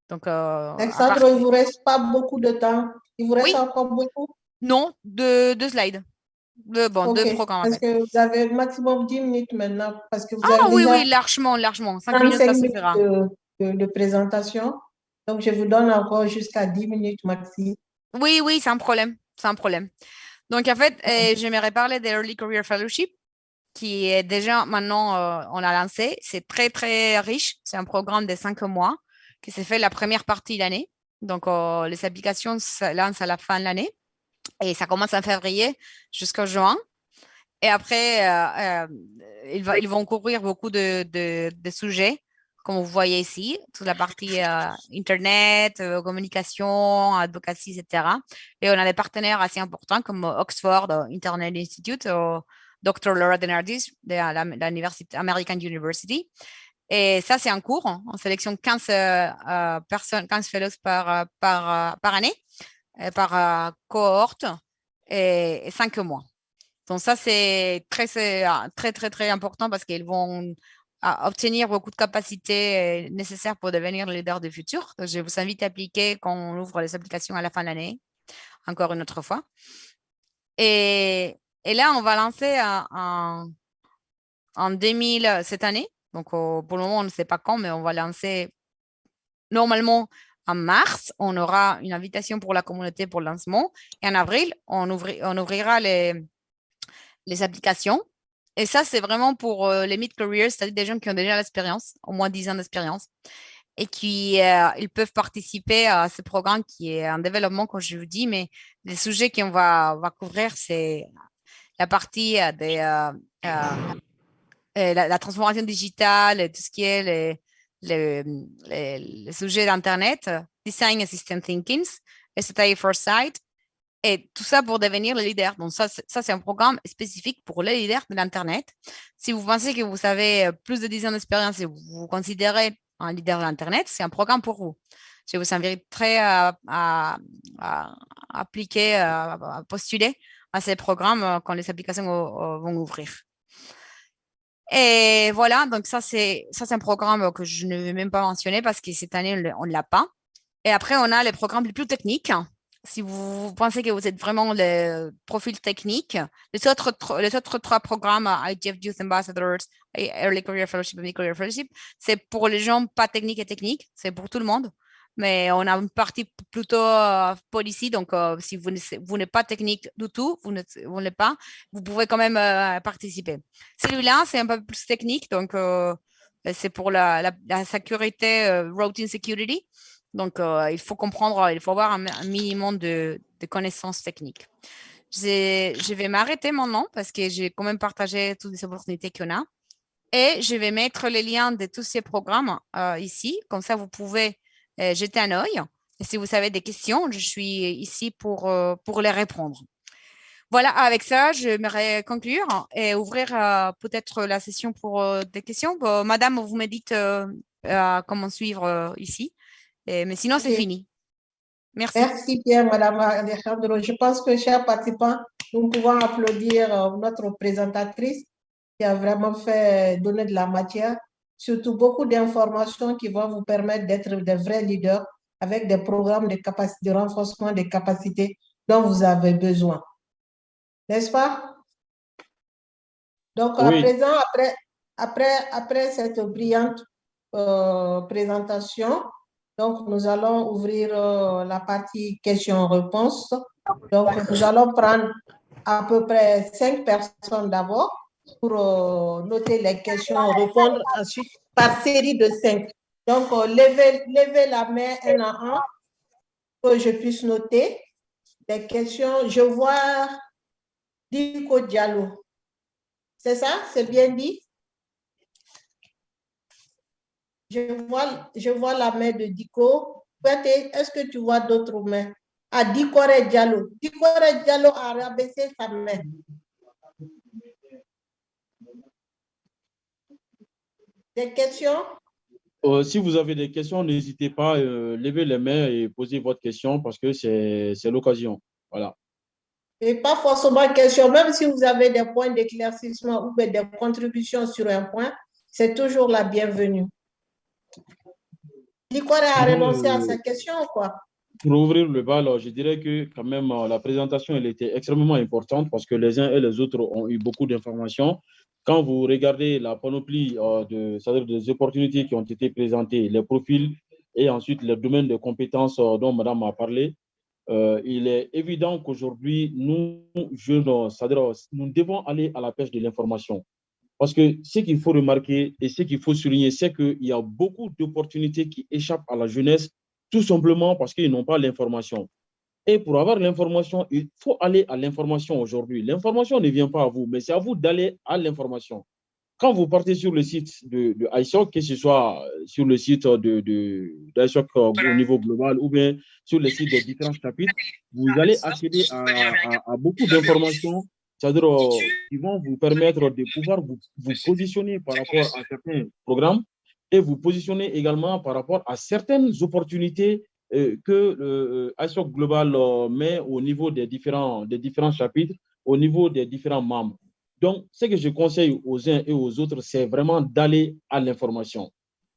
Donc, Alexandre, il ne vous reste pas beaucoup de temps. Il vous reste oui, encore beaucoup? non, deux slides. Deux Ok, programmes à parce faire. que vous avez maximum 10 minutes maintenant, parce que vous Ah avez oui, déjà largement. 5 minutes, 35 ça minutes suffira. de présentation. Donc, je vous donne encore jusqu'à 10 minutes maxi. Oui, c'est un problème. C'est un problème. Donc, en fait, j'aimerais parler des Early Career Fellowship, qui est déjà maintenant, on a lancé. C'est très, très riche. C'est un programme de 5 mois qui s'est fait la première partie de l'année. Donc, les applications se lancent à la fin de l'année et ça commence en février jusqu'en juin. Et après, ils vont couvrir beaucoup de sujets, comme vous voyez ici, toute la partie Internet, communication, advocacy, etc. Et on a des partenaires assez importants comme Oxford Internet Institute, Dr. Laura Denardis de l'Université American University. Et ça, c'est un cours. On sélectionne 15 personnes, 15 fellows par année, par cohorte et 5 mois. Donc ça, c'est très important parce qu'ils vont obtenir beaucoup de capacités nécessaires pour devenir le leader du futur. Donc, je vous invite à appliquer quand on ouvre les applications à la fin de l'année, encore une autre fois. Et là, on va lancer en 2000 cette année. Donc, pour le moment, on ne sait pas quand, mais on va lancer normalement en mars. On aura une invitation pour la communauté pour le lancement. Et en avril, on ouvrira les applications. Et ça, c'est vraiment pour les mid-careers, c'est-à-dire des gens qui ont déjà l'expérience, au moins 10 ans d'expérience, et qui ils peuvent participer à ce programme qui est en développement, comme je vous dis, mais les sujets qu'on va couvrir, c'est la partie la transformation digitale, tout ce qui est les sujets d'Internet, Design Assistant Thinking, STI Foresight, et tout ça pour devenir le leader. Donc, ça c'est un programme spécifique pour les leaders de l'Internet. Si vous pensez que vous avez plus de 10 ans d'expérience et vous vous considérez un leader de l'Internet, c'est un programme pour vous. Je vous inviterai à appliquer, à postuler à ces programmes quand les applications vont ouvrir. Et voilà, donc ça c'est un programme que je ne vais même pas mentionner parce que cette année, on ne l'a pas. Et après, on a les programmes les plus techniques. Si vous pensez que vous êtes vraiment le profil technique, les autres 3 programmes, IGF Youth Ambassadors, Early Career Fellowship et Mid-Career Fellowship, c'est pour les gens pas techniques et techniques, c'est pour tout le monde. Mais on a une partie plutôt policy, donc si vous n'êtes pas technique du tout, vous n'êtes pas, vous pouvez quand même participer. Celui-là, c'est un peu plus technique, donc c'est pour la sécurité, routine security. Donc, il faut comprendre, il faut avoir un minimum de connaissances techniques. Je vais m'arrêter maintenant parce que j'ai quand même partagé toutes les opportunités qu'on a. Et je vais mettre les liens de tous ces programmes ici. Comme ça, vous pouvez jeter un œil. Et si vous avez des questions, je suis ici pour les répondre. Voilà, avec ça, j'aimerais conclure et ouvrir peut-être la session pour des questions. Bon, madame, vous me dites comment suivre ici. Mais sinon, c'est Ok. fini. Merci. Merci bien, Madame Alejandro. Je pense que, chers participants, nous pouvons applaudir notre présentatrice qui a vraiment fait donner de la matière, surtout beaucoup d'informations qui vont vous permettre d'être des vrais leaders avec des programmes de renforcement des capacités dont vous avez besoin. N'est-ce pas? Donc, à Oui, présent, après cette brillante présentation, donc nous allons ouvrir la partie questions-réponses. Donc, nous allons prendre à peu près 5 personnes d'abord pour noter les questions, répondre ensuite par série de 5. Donc, levez la main un à un pour que je puisse noter les questions. Je vois Diko Diallo. C'est ça? C'est bien dit? Je vois la main de Diko. Est-ce que tu vois d'autres mains? Ah, Dikore Diallo. Dikore Diallo a rabaissé sa main. Des questions? si vous avez des questions, n'hésitez pas, levez les mains et posez votre question parce que c'est l'occasion. Voilà. Et pas forcément question, même si vous avez des points d'éclaircissement ou des contributions sur un point, c'est toujours la bienvenue. Dikore a renoncé à sa question ou quoi? Pour ouvrir le bal, je dirais que quand même la présentation elle était extrêmement importante parce que les uns et les autres ont eu beaucoup d'informations. Quand vous regardez la panoplie c'est-à-dire des opportunités qui ont été présentées, les profils et ensuite les domaines de compétences dont Madame a parlé, il est évident qu'aujourd'hui, nous, jeunes, c'est-à-dire nous devons aller à la pêche de l'information. Parce que ce qu'il faut remarquer et ce qu'il faut souligner, c'est qu'il y a beaucoup d'opportunités qui échappent à la jeunesse, tout simplement parce qu'ils n'ont pas l'information. Et pour avoir l'information, il faut aller à l'information aujourd'hui. L'information ne vient pas à vous, mais c'est à vous d'aller à l'information. Quand vous partez sur le site de iShock, que ce soit sur le site d'iShock au niveau global ou bien sur le site des différents chapitres, vous allez accéder à beaucoup d'informations, c'est-à-dire qui vont vous permettre de pouvoir vous positionner par rapport à certains programmes et vous positionner également par rapport à certaines opportunités que iShock Global met au niveau des différents chapitres, au niveau des différents membres. Donc, ce que je conseille aux uns et aux autres, c'est vraiment d'aller à l'information.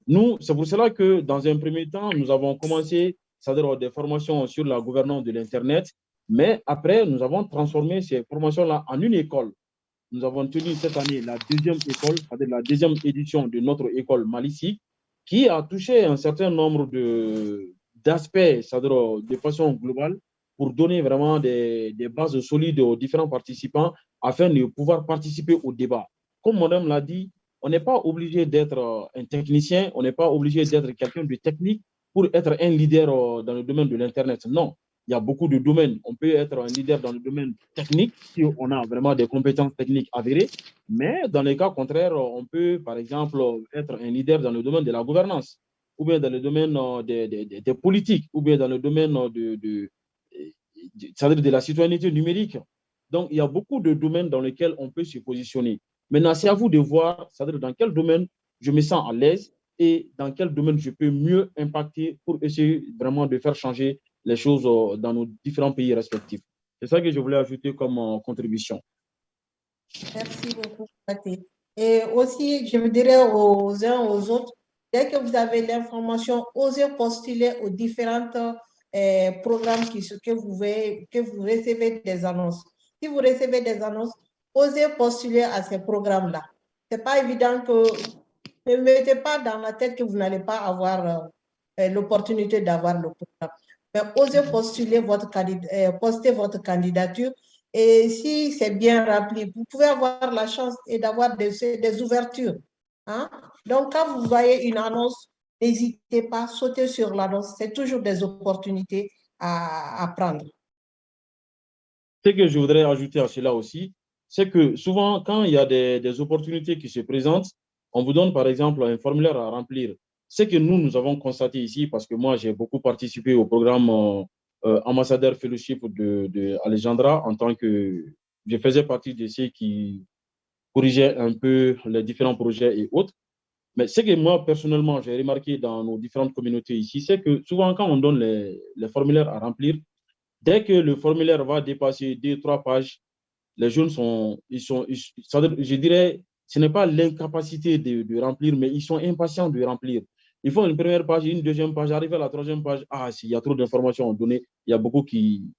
Nous, c'est pour cela que dans un premier temps, nous avons commencé, c'est-à-dire des formations sur la gouvernance de l'Internet, mais après, nous avons transformé ces formations-là en une école. Nous avons tenu cette année la deuxième école, c'est-à-dire la deuxième édition de notre école Malici, qui a touché un certain nombre d'aspects, c'est-à-dire de façon globale, pour donner vraiment des bases solides aux différents participants afin de pouvoir participer au débat. Comme madame l'a dit, on n'est pas obligé d'être un technicien, on n'est pas obligé d'être quelqu'un de technique pour être un leader dans le domaine de l'Internet. Non, il y a beaucoup de domaines. On peut être un leader dans le domaine technique si on a vraiment des compétences techniques avérées, mais dans les cas contraires, on peut, par exemple, être un leader dans le domaine de la gouvernance, ou bien dans le domaine des politiques, ou bien dans le domaine c'est-à-dire de la citoyenneté numérique. Donc, il y a beaucoup de domaines dans lesquels on peut se positionner. Maintenant, c'est à vous de voir, c'est-à-dire dans quel domaine je me sens à l'aise et dans quel domaine je peux mieux impacter pour essayer vraiment de faire changer les choses dans nos différents pays respectifs. C'est ça que je voulais ajouter comme contribution. Merci beaucoup, Fatih. Et aussi, je me dirais aux uns aux autres, dès que vous avez l'information, osez postuler aux différents programmes que vous recevez des annonces. Si vous recevez des annonces, osez postuler à ces programmes-là. Ce n'est pas évident que ne mettez pas dans la tête que vous n'allez pas avoir l'opportunité d'avoir le programme. Mais osez poster votre candidature. Et si c'est bien rempli, vous pouvez avoir la chance d'avoir des ouvertures. Hein? Donc, quand vous voyez une annonce, n'hésitez pas, sautez sur l'annonce. C'est toujours des opportunités à prendre. Ce que je voudrais ajouter à cela aussi, c'est que souvent, quand il y a des opportunités qui se présentent, on vous donne par exemple un formulaire à remplir. Ce que nous avons constaté ici, parce que moi, j'ai beaucoup participé au programme ambassadeur fellowship de Alejandra en tant que je faisais partie de ceux qui corrigeaient un peu les différents projets et autres. Mais ce que moi, personnellement, j'ai remarqué dans nos différentes communautés ici, c'est que souvent, quand on donne les formulaires à remplir, dès que le formulaire va dépasser 2, 3 pages, les jeunes je dirais, ce n'est pas l'incapacité de remplir, mais ils sont impatients de remplir. Ils font une première page, une deuxième page, arrive à la troisième page, s'il y a trop d'informations à donner, il y a beaucoup qui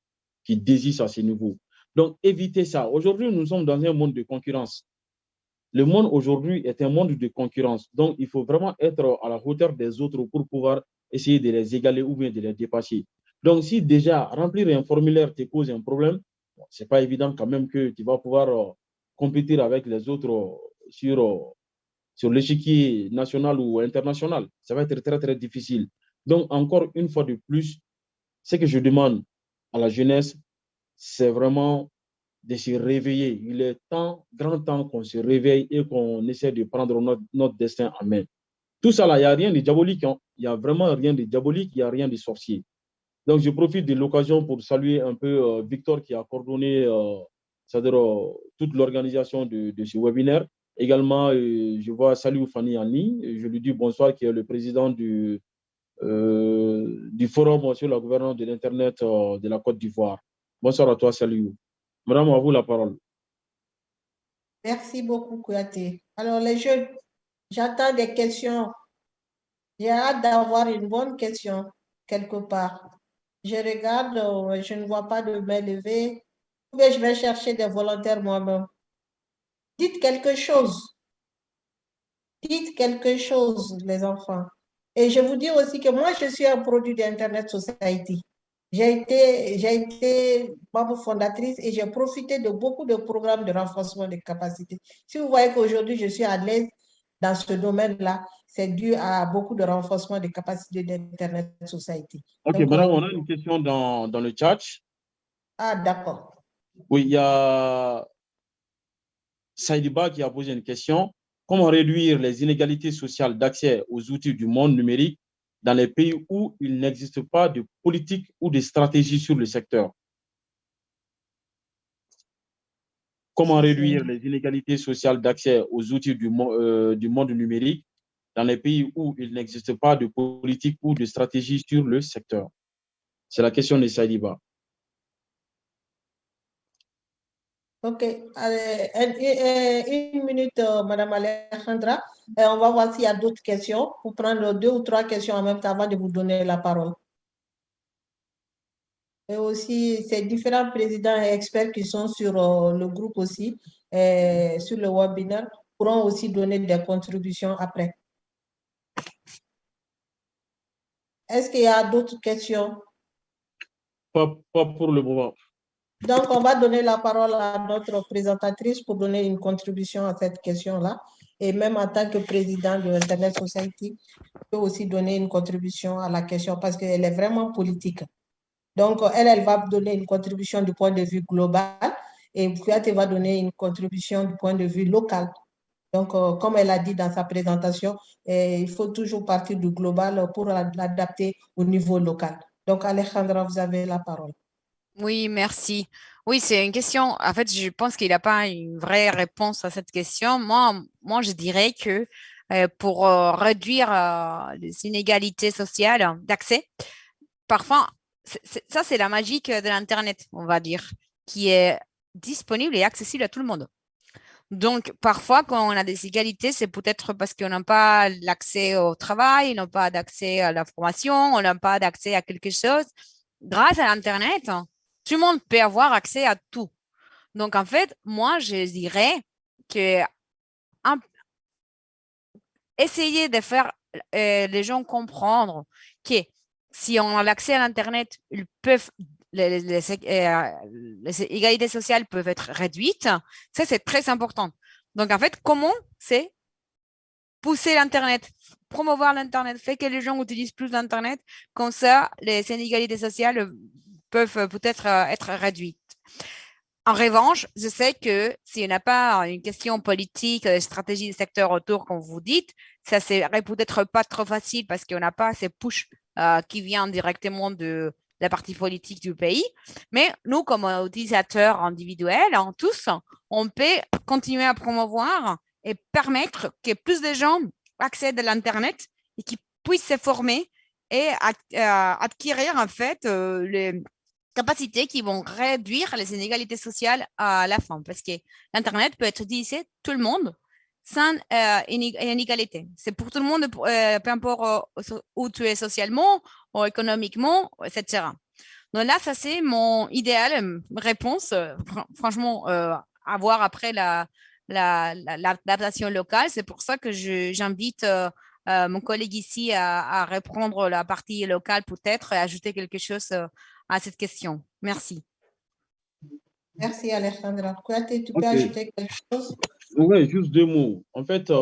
désistent à ce niveau. Donc, évitez ça. Aujourd'hui, nous sommes dans un monde de concurrence. Le monde aujourd'hui est un monde de concurrence. Donc, il faut vraiment être à la hauteur des autres pour pouvoir essayer de les égaler ou bien de les dépasser. Donc, si déjà remplir un formulaire te cause un problème, ce n'est pas évident quand même que tu vas pouvoir compétir avec les autres sur l'échiquier national ou international. Ça va être très, très difficile. Donc, encore une fois de plus, ce que je demande à la jeunesse, c'est vraiment de se réveiller. Il est grand temps qu'on se réveille et qu'on essaie de prendre notre destin en main. Tout ça là, il n'y a rien de diabolique. Hein. Il n'y a vraiment rien de diabolique, il n'y a rien de sorcier. Donc, je profite de l'occasion pour saluer un peu Victor qui a coordonné toute l'organisation de ce webinaire. Également, je vois Salou Fanny en ligne. Je lui dis bonsoir, qui est le président du Forum sur la gouvernance de l'Internet de la Côte d'Ivoire. Bonsoir à toi, Salou. Madame, à vous la parole. Merci beaucoup, Kouyaté. Alors, les jeunes, j'attends des questions. J'ai hâte d'avoir une bonne question quelque part. Je regarde, je ne vois pas de main levée. Ou bien je vais chercher des volontaires moi-même. Dites quelque chose. Dites quelque chose, les enfants. Et je vous dis aussi que moi, je suis un produit d'Internet Society. J'ai été membre fondatrice et j'ai profité de beaucoup de programmes de renforcement des capacités. Si vous voyez qu'aujourd'hui, je suis à l'aise dans ce domaine-là, c'est dû à beaucoup de renforcement des capacités d'Internet Society. Ok, Donc, madame, on a une question dans le chat. d'accord. Oui, il y a Saïdiba qui a posé une question. Comment réduire les inégalités sociales d'accès aux outils du monde numérique dans les pays où il n'existe pas de politique ou de stratégie sur le secteur? Comment réduire les inégalités sociales d'accès aux outils du monde numérique dans les pays où il n'existe pas de politique ou de stratégie sur le secteur? C'est la question de Saïdiba. Ok, allez, une minute, Madame Alejandra. On va voir s'il y a d'autres questions pour prendre 2 ou 3 questions en même temps avant de vous donner la parole. Et aussi, ces différents présidents et experts qui sont sur le groupe aussi, sur le webinaire, pourront aussi donner des contributions après. Est-ce qu'il y a d'autres questions? Pas pour le moment. Donc, on va donner la parole à notre présentatrice pour donner une contribution à cette question-là. Et même en tant que président de Internet Society, peut aussi donner une contribution à la question parce qu'elle est vraiment politique. Donc, elle va donner une contribution du point de vue global et Kouyaté va donner une contribution du point de vue local. Donc, comme elle a dit dans sa présentation, il faut toujours partir du global pour l'adapter au niveau local. Donc, Alejandra, vous avez la parole. Oui, merci. Oui, c'est une question. En fait, je pense qu'il n'a pas une vraie réponse à cette question. Moi, je dirais que pour réduire les inégalités sociales d'accès, parfois, ça, c'est la magie de l'Internet, on va dire, qui est disponible et accessible à tout le monde. Donc, parfois, quand on a des égalités, c'est peut-être parce qu'on n'a pas l'accès au travail, on n'a pas d'accès à la formation, on n'a pas d'accès à quelque chose. Grâce à l'Internet, tout le monde peut avoir accès à tout. Donc, en fait, moi, je dirais que essayer de faire les gens comprendre que si on a l'accès à l'Internet, ils peuvent, les égalités sociales peuvent être réduites. Ça, c'est très important. Donc, en fait, comment c'est pousser l'Internet, promouvoir l'Internet, faire que les gens utilisent plus l'Internet, comme ça, les inégalités sociales peuvent peut-être être réduites. En revanche, je sais que s'il n'y a pas une question politique, stratégie du secteur autour, comme vous dites, ça serait peut-être pas trop facile parce qu'on n'a pas ces push qui viennent directement de la partie politique du pays. Mais nous, comme utilisateurs individuels, tous, on peut continuer à promouvoir et permettre que plus de gens accèdent à l'Internet et qu'ils puissent se former et acquérir en fait les capacités qui vont réduire les inégalités sociales à la fin, parce que l'Internet peut être utilisé tout le monde sans inégalité. C'est pour tout le monde, peu importe où tu es socialement ou économiquement, etc. Donc là, ça c'est mon idéal réponse. Franchement, à voir après l'adaptation locale. C'est pour ça que j'invite mon collègue ici à reprendre la partie locale peut-être et ajouter quelque chose à cette question. Merci. Merci, Alejandra. Kouyaté, tu peux Ok. ajouter quelque chose? Oui, juste deux mots. En fait,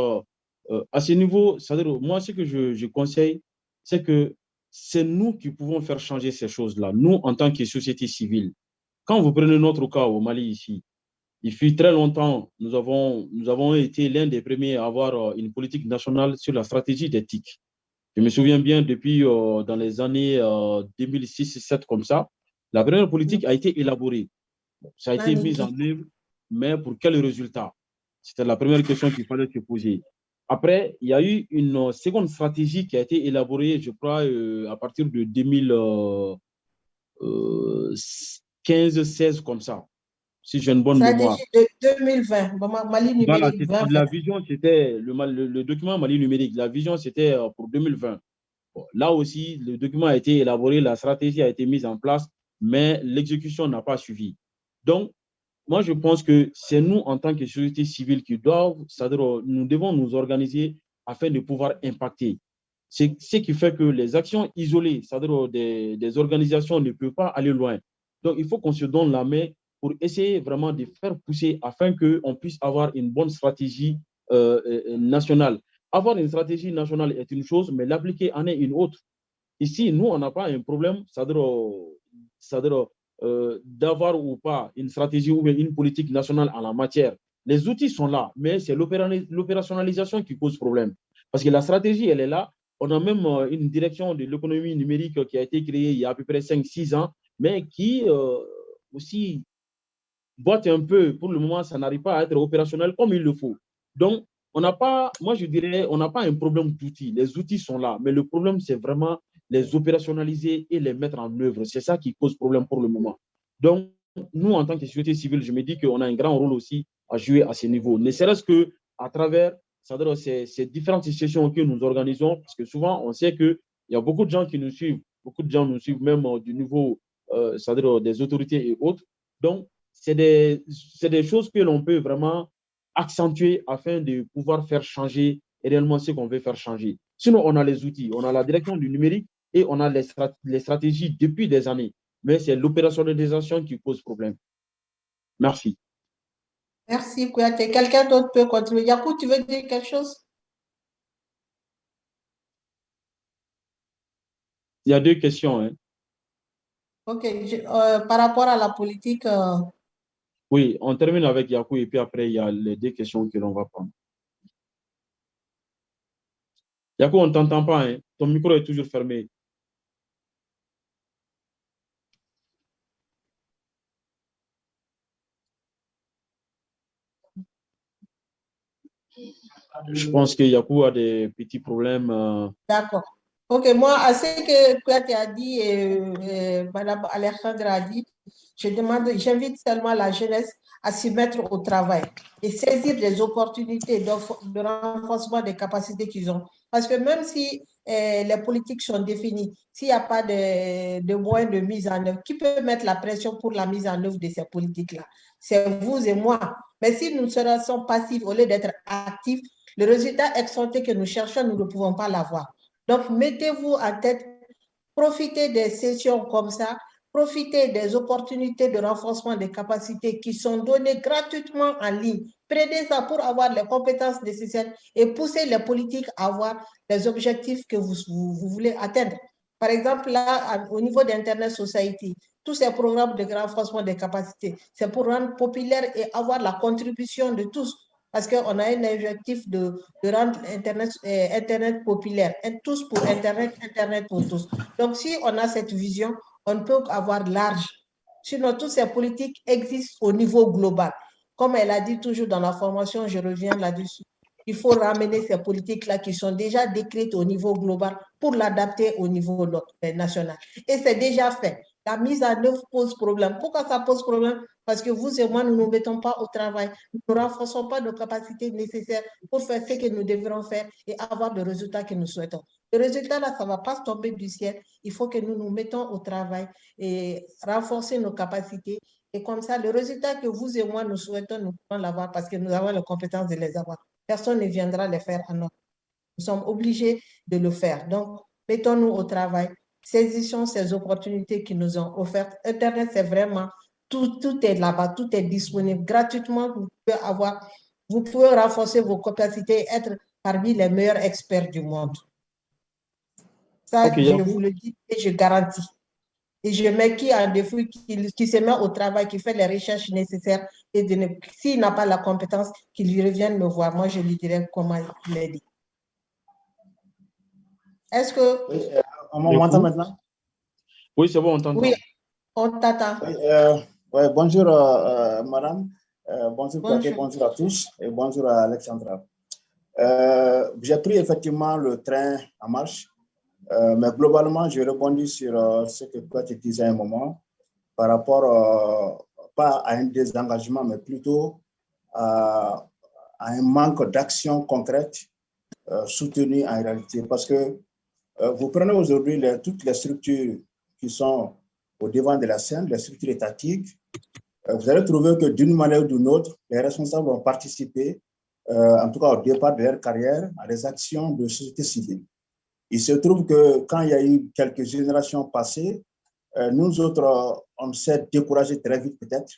à ce niveau, c'est-à-dire, moi, ce que je conseille, c'est que c'est nous qui pouvons faire changer ces choses-là, nous, en tant que société civile. Quand vous prenez notre cas au Mali ici, il fut très longtemps, nous avons été l'un des premiers à avoir une politique nationale sur la stratégie d'éthique. Je me souviens bien, depuis dans les années 2006-2007, comme ça, la première politique a été élaborée. Ça a été mis en œuvre, mais pour quel résultat? C'était la première question qu'il fallait se poser. Après, il y a eu une seconde stratégie qui a été élaborée, je crois, à partir de 2015-16, comme ça, si j'ai une bonne mémoire. Stratégie de 2020, Mali Voilà, numérique 2020. la vision, c'était le document Mali numérique. La vision, c'était pour 2020. Bon, là aussi, le document a été élaboré, la stratégie a été mise en place, mais l'exécution n'a pas suivi. Donc, moi, je pense que c'est nous, en tant que société civile, qui doivent, c'est-à-dire, nous devons nous organiser afin de pouvoir impacter. C'est ce qui fait que les actions isolées, c'est-à-dire des organisations, ne peuvent pas aller loin. Donc, il faut qu'on se donne la main pour essayer vraiment de faire pousser afin qu'on puisse avoir une bonne stratégie nationale. Avoir une stratégie nationale est une chose, mais l'appliquer en est une autre. Ici, nous, on n'a pas un problème, c'est-à-dire d'avoir ou pas une stratégie ou une politique nationale en la matière. Les outils sont là, mais c'est l'opérationnalisation qui pose problème. Parce que la stratégie, elle est là. On a même une direction de l'économie numérique qui a été créée il y a à peu près 5-6 ans, mais qui aussi boite un peu. Pour le moment, ça n'arrive pas à être opérationnel comme il le faut. Donc, on n'a pas, moi je dirais, on n'a pas un problème d'outils. Les outils sont là, mais le problème, c'est vraiment les opérationnaliser et les mettre en œuvre. C'est ça qui pose problème pour le moment. Donc, nous, en tant que société civile, je me dis qu'on a un grand rôle aussi à jouer à ce niveau. Ne serait-ce qu'à travers ces différentes sessions que nous organisons, parce que souvent, on sait qu'il y a beaucoup de gens qui nous suivent, beaucoup de gens nous suivent même du niveau, c'est-à-dire des autorités et autres. Donc, c'est des choses que l'on peut vraiment accentuer afin de pouvoir faire changer réellement ce qu'on veut faire changer. Sinon, on a les outils, on a la direction du numérique et on a les stratégies depuis des années. Mais c'est l'opérationnalisation qui pose problème. Merci. Merci, Kouyaté. Quelqu'un d'autre peut continuer. Yakou, tu veux dire quelque chose? Il y a deux questions. Hein. Ok. Par rapport à la politique, Oui, on termine avec Yakou et puis après, il y a les deux questions que l'on va prendre. Yakou, on ne t'entend pas. Hein. Ton micro est toujours fermé. Je pense que Yakou a des petits problèmes. d'accord. Ok, moi, à ce que Kouyaté a dit et Mme Alejandra a dit, j'invite seulement la jeunesse à s'y mettre au travail et saisir les opportunités de renforcement des capacités qu'ils ont. Parce que même si les politiques sont définies, s'il n'y a pas de moyens de mise en œuvre, qui peut mettre la pression pour la mise en œuvre de ces politiques-là? C'est vous et moi. Mais si nous sommes passifs au lieu d'être actifs, le résultat escompté que nous cherchons, nous ne pouvons pas l'avoir. Donc, mettez-vous en tête, profitez des sessions comme ça, profitez des opportunités de renforcement des capacités qui sont données gratuitement en ligne. Prenez ça pour avoir les compétences nécessaires et pousser les politiques à avoir les objectifs que vous voulez atteindre. Par exemple, là, au niveau d'Internet Society, tous ces programmes de renforcement des capacités, c'est pour rendre populaire et avoir la contribution de tous. Parce qu'on a un objectif de rendre Internet populaire. Tous pour Internet, Internet pour tous. Donc, si on a cette vision, on peut avoir large. Sinon, toutes ces politiques existent au niveau global. Comme elle a dit toujours dans la formation, je reviens là-dessus. Il faut ramener ces politiques-là qui sont déjà décrites au niveau global pour l'adapter au niveau national. Et c'est déjà fait. La mise en œuvre pose problème. Pourquoi ça pose problème? Parce que vous et moi, nous ne nous mettons pas au travail. Nous ne renforçons pas nos capacités nécessaires pour faire ce que nous devrons faire et avoir le résultat que nous souhaitons. Le résultat, là, ça ne va pas tomber du ciel. Il faut que nous nous mettons au travail et renforcer nos capacités. Et comme ça, le résultat que vous et moi, nous souhaitons, nous pouvons l'avoir parce que nous avons les compétences de les avoir. Personne ne viendra les faire à nous. Nous sommes obligés de le faire. Donc, mettons-nous au travail. Saisissons ces opportunités qui nous ont offertes. Internet, c'est vraiment, tout est là-bas, tout est disponible gratuitement. Vous pouvez renforcer vos capacités et être parmi les meilleurs experts du monde. Ça, je vous le dis et je garantis. Et je mets qui en défi, qui se met au travail, qui fait les recherches nécessaires. Et s'il n'a pas la compétence, qu'il lui revienne me voir. Moi, je lui dirai comment il l'aider. Est-ce que... Oui, on m'entend maintenant? Oui, c'est bon, on t'entend. Oui, on t'attend. Oui, bonjour, madame. Bonjour, Kouyaté, bonjour à tous et bonjour à Alexandra. J'ai pris effectivement le train en marche, mais globalement, je rebondis sur ce que Kouyaté disait à un moment par rapport, pas à un désengagement, mais plutôt à un manque d'action concrète soutenue en réalité. Parce que vous prenez aujourd'hui toutes les structures qui sont au devant de la scène, les structures étatiques, vous allez trouver que d'une manière ou d'une autre, les responsables ont participé, en tout cas au départ de leur carrière, à des actions de société civile. Il se trouve que quand il y a eu quelques générations passées, nous autres, on s'est découragés très vite peut-être.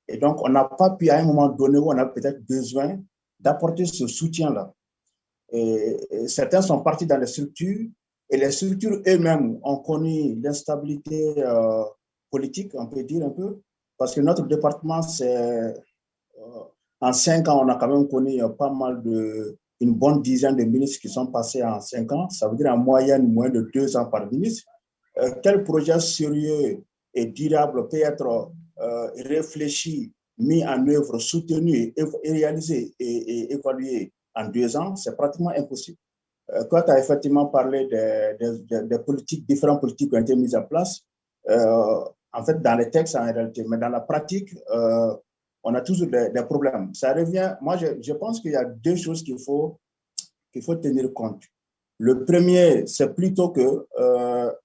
Et donc, on n'a pas pu à un moment donné où on a peut-être besoin d'apporter ce soutien-là. Et certains sont partis dans les structures et les structures eux-mêmes ont connu l'instabilité politique, on peut dire un peu, parce que notre département, en 5 ans, on a quand même connu pas mal une bonne dizaine de ministres qui sont passés en 5 ans. Ça veut dire en moyenne moins de 2 ans par ministre. Quel projet sérieux et durable peut être réfléchi, mis en œuvre, soutenu, et réalisé et évalué en 2 ans? C'est pratiquement impossible. Quand tu as effectivement parlé des politiques, différentes politiques qui ont été mises en place, en fait, dans les textes en réalité, mais dans la pratique, on a toujours des problèmes. Ça revient, moi, je pense qu'il y a 2 choses qu'il faut tenir compte. Le premier, c'est plutôt que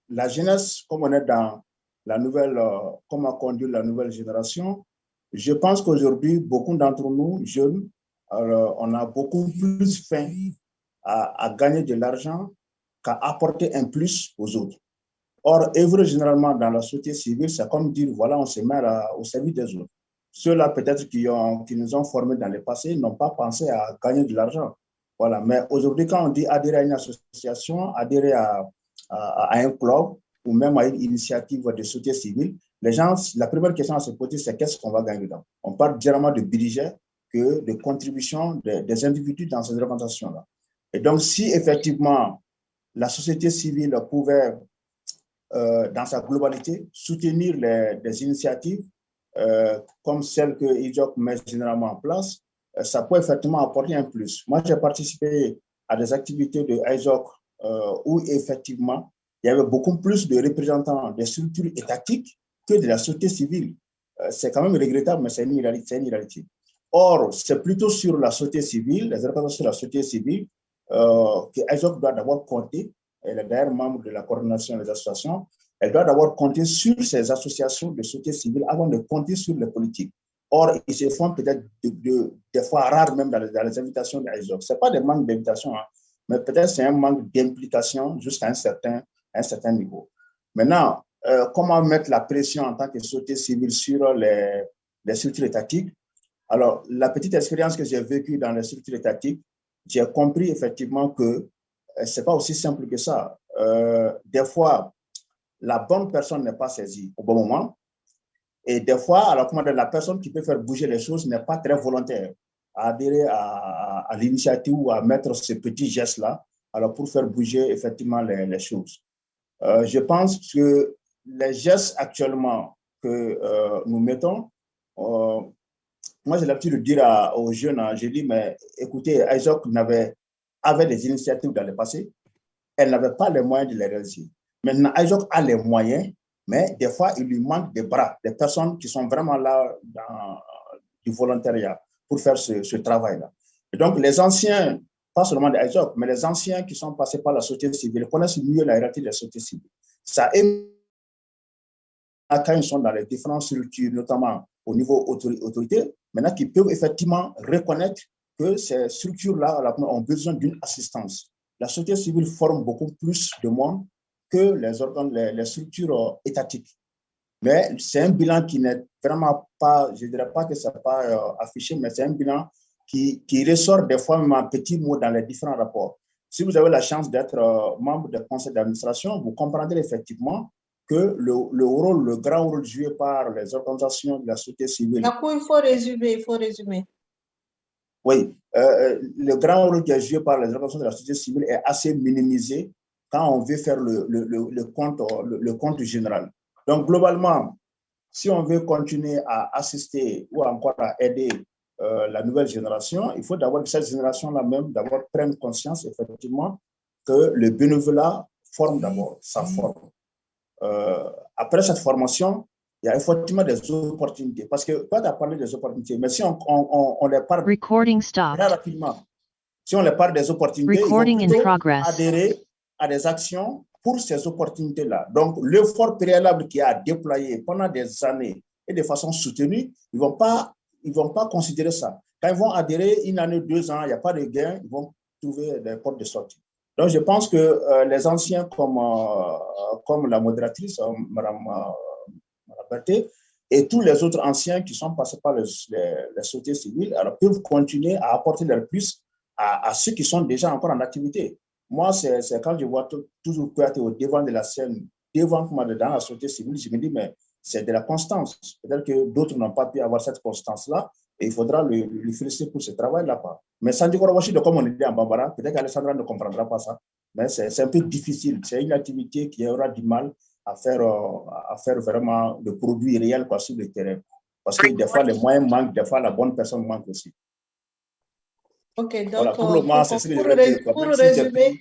la jeunesse, comme on est dans la nouvelle, comment conduire la nouvelle génération, je pense qu'aujourd'hui, beaucoup d'entre nous, jeunes, on a beaucoup plus faim à gagner de l'argent qu'à apporter un plus aux autres. Or, œuvrer généralement dans la société civile, c'est comme dire, voilà, on se met au service des autres. Ceux-là, peut-être, qui nous ont formés dans le passé, n'ont pas pensé à gagner de l'argent. Voilà. Mais aujourd'hui, quand on dit adhérer à une association, adhérer à un club ou même à une initiative de société civile, les gens, la première question à se poser, c'est qu'est-ce qu'on va gagner dedans? On parle généralement de budget que de contribution des individus dans ces représentations-là. Et donc, si effectivement la société civile pouvait, dans sa globalité, soutenir des initiatives comme celles que IJOC met généralement en place, ça peut effectivement apporter un plus. Moi, j'ai participé à des activités de IJOC où effectivement, il y avait beaucoup plus de représentants des structures étatiques que de la société civile. C'est quand même regrettable, mais c'est une réalité. Or, c'est plutôt sur la société civile, les représentants de la société civile, que IJOC doit d'abord compter. Elle est d'ailleurs membre de la coordination des associations. Elle doit d'abord compter sur ces associations de société civile avant de compter sur les politiques. Or, ils se font peut-être des fois rares même dans les invitations de IJOC. Ce n'est pas des manques d'invitation, hein, mais peut-être c'est un manque d'implication jusqu'à un certain niveau. Maintenant, comment mettre la pression en tant que société civile sur les structures étatiques? Alors, la petite expérience que j'ai vécue dans les structures étatiques, j'ai compris effectivement que ce n'est pas aussi simple que ça. Des fois, la bonne personne n'est pas saisie au bon moment. Et des fois, alors, la personne qui peut faire bouger les choses n'est pas très volontaire à adhérer à l'initiative ou à mettre ce petit geste-là alors pour faire bouger effectivement les choses. Je pense que les gestes actuellement que nous mettons, moi j'ai l'habitude de dire aux jeunes, j'ai dit, mais écoutez, ISOC avait des initiatives dans le passé, elle n'avait pas les moyens de les réaliser. Maintenant, ISOC a les moyens, mais des fois, il lui manque des bras, des personnes qui sont vraiment là dans du volontariat pour faire ce travail-là. Et donc, les anciens, pas seulement des ISOC, mais les anciens qui sont passés par la société civile connaissent mieux la réalité de la société civile. Ça aide quand ils sont dans les différentes structures, notamment au niveau autorité, maintenant qu'ils peuvent effectivement reconnaître que ces structures-là ont besoin d'une assistance. La société civile forme beaucoup plus de monde que les structures étatiques. Mais c'est un bilan qui n'est vraiment pas, je ne dirais pas que ce n'est pas affiché, mais c'est un bilan qui ressort des fois même en petits mots dans les différents rapports. Si vous avez la chance d'être membre du conseil d'administration, vous comprendrez effectivement que le grand rôle joué par les organisations de la société civile. Il faut résumer. Oui, le grand rôle qui est joué par les organisations de la société civile est assez minimisé quand on veut faire le compte général. Donc, globalement, si on veut continuer à assister ou encore à aider la nouvelle génération, il faut d'abord que cette génération-là même d'abord prenne conscience effectivement que le bénévolat forme d'abord, ça forme. Après cette formation, il y a effectivement des opportunités. Parce que toi, tu as parlé des opportunités, mais si on les parle très rapidement, si on les parle des opportunités, ils vont plutôt adhérer à des actions pour ces opportunités-là. Donc, l'effort préalable qui a déployé pendant des années et de façon soutenue, ils vont pas considérer ça. Quand ils vont adhérer une année, 2 ans, il n'y a pas de gain, ils vont trouver des portes de sortie. Donc, je pense que les anciens comme la modératrice, Mme Berthet, et tous les autres anciens qui sont passés par les sociétés civiles alors, peuvent continuer à apporter leur plus à ceux qui sont déjà encore en activité. Moi, c'est quand je vois toujours Kouyaté au devant de la scène, dans la société civile, je me dis, mais c'est de la constance. Peut-être que d'autres n'ont pas pu avoir cette constance-là et il faudra lui féliciter pour ce travail-là. Mais Sandy Korowashi, comme on dit en Bambara, peut-être qu'Alessandra ne comprendra pas ça, mais c'est un peu difficile. C'est une activité qui aura du mal à faire vraiment le produit réel sur le terrain. Parce que des fois, les moyens manquent, des fois, la bonne personne manque aussi. Ok, donc voilà, pour résumer,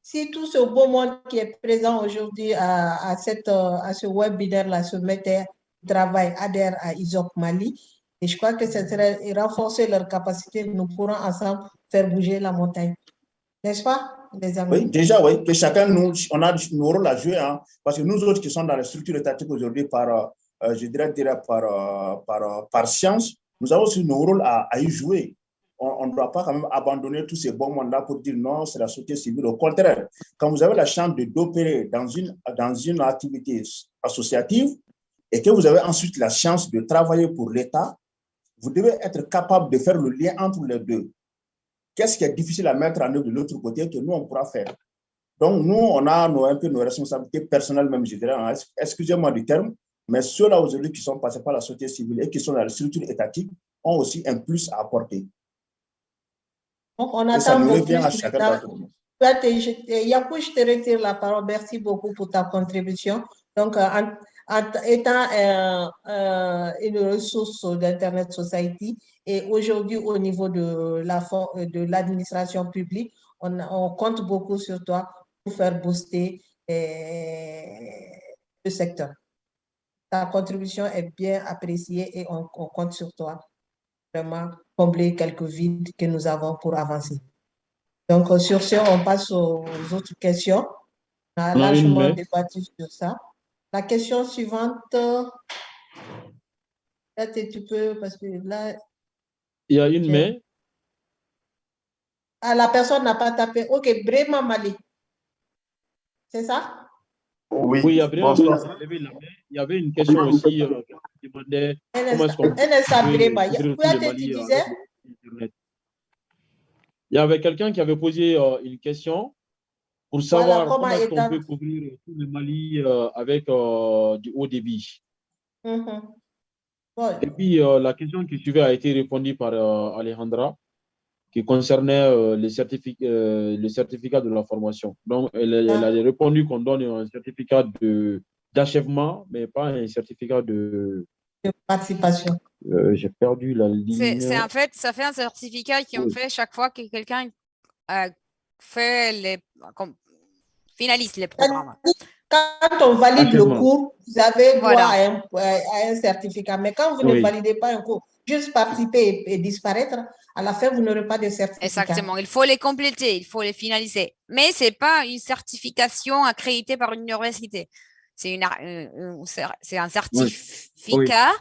si tout ce beau monde qui est présent aujourd'hui à ce webinaire-là se mettait au travail, adhère à ISOC Mali, et je crois que ça serait renforcer leur capacité, nous pourrons ensemble faire bouger la montagne. N'est-ce pas, les amis? Oui, déjà, oui, que chacun, on a nos rôles à jouer, hein, parce que nous autres qui sommes dans les structures étatiques aujourd'hui, je dirais par science, nous avons aussi nos rôles à y jouer. On ne doit pas quand même abandonner tous ces bons mondes-là pour dire non, c'est la société civile. Au contraire, quand vous avez la chance d'opérer dans une activité associative et que vous avez ensuite la chance de travailler pour l'État, vous devez être capable de faire le lien entre les deux. Qu'est-ce qui est difficile à mettre en œuvre de l'autre côté que nous, on pourra faire? Donc, nous, on a un peu nos responsabilités personnelles, même, je dirais, hein, excusez-moi du terme, mais ceux-là aujourd'hui qui sont passés par la société civile et qui sont dans la structure étatique ont aussi un plus à apporter. Donc, on attend beaucoup plus maintenant. Yakou, je te retire la parole. Merci beaucoup pour ta contribution. Donc, étant une ressource d'Internet Society et aujourd'hui au niveau de l'administration publique, on compte beaucoup sur toi pour faire booster le secteur. Ta contribution est bien appréciée et on compte sur toi vraiment combler quelques vides que nous avons pour avancer. Donc, sur ce, on passe aux autres questions. On a largement débattu sur ça. La question suivante, là, tu peux, parce que là... Il y a une main. Ah, la personne n'a pas tapé. OK, Brema Mali. C'est ça? Oui, il y a Brema Mali qui a levé la main. Il y avait une question aussi qui demandait comment est-ce qu'on peut Il y avait quelqu'un qui avait posé une question pour savoir comment est-ce qu'on peut couvrir tout le Mali avec du haut débit. Bon, Et puis, la question qui suivait a été répondue par Alejandra, qui concernait le certificat de la formation. Donc, elle a répondu qu'on donne un certificat d'achèvement, mais pas un certificat de... de participation. J'ai perdu la C'est ligne. en fait, ça fait un certificat qu'on Oui. fait chaque fois que quelqu'un finalise les programmes. Quand on valide le Achèvement. cours, vous avez droit Voilà. à un certificat. Mais quand vous ne Oui. validez pas un cours, juste participer et disparaître, à la fin, vous n'aurez pas de certificat. Exactement. Il faut les compléter, il faut les finaliser. Mais ce n'est pas une certification accréditée par une université. C'est un certificat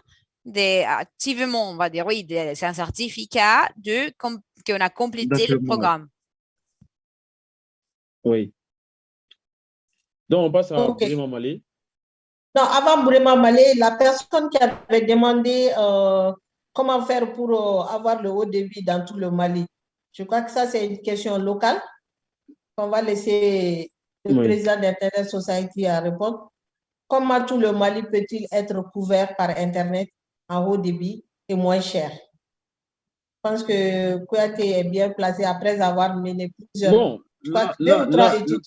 activement, on va dire, oui, c'est un certificat qu'on a complété le D'achèvement. programme. Oui. Donc, on passe à Ok. Birima Malé. Non, avant Bourema Malé, la personne qui avait demandé comment faire pour avoir le haut débit dans tout le Mali, je crois que ça, c'est une question locale qu'on va laisser le Oui. président d'Internet Society à répondre. Comment tout le Mali peut-il être couvert par Internet en haut débit et moins cher? Je pense que Kouyaté est bien placé après avoir mené plusieurs, Bon, je crois, là, 2 ou 3 études.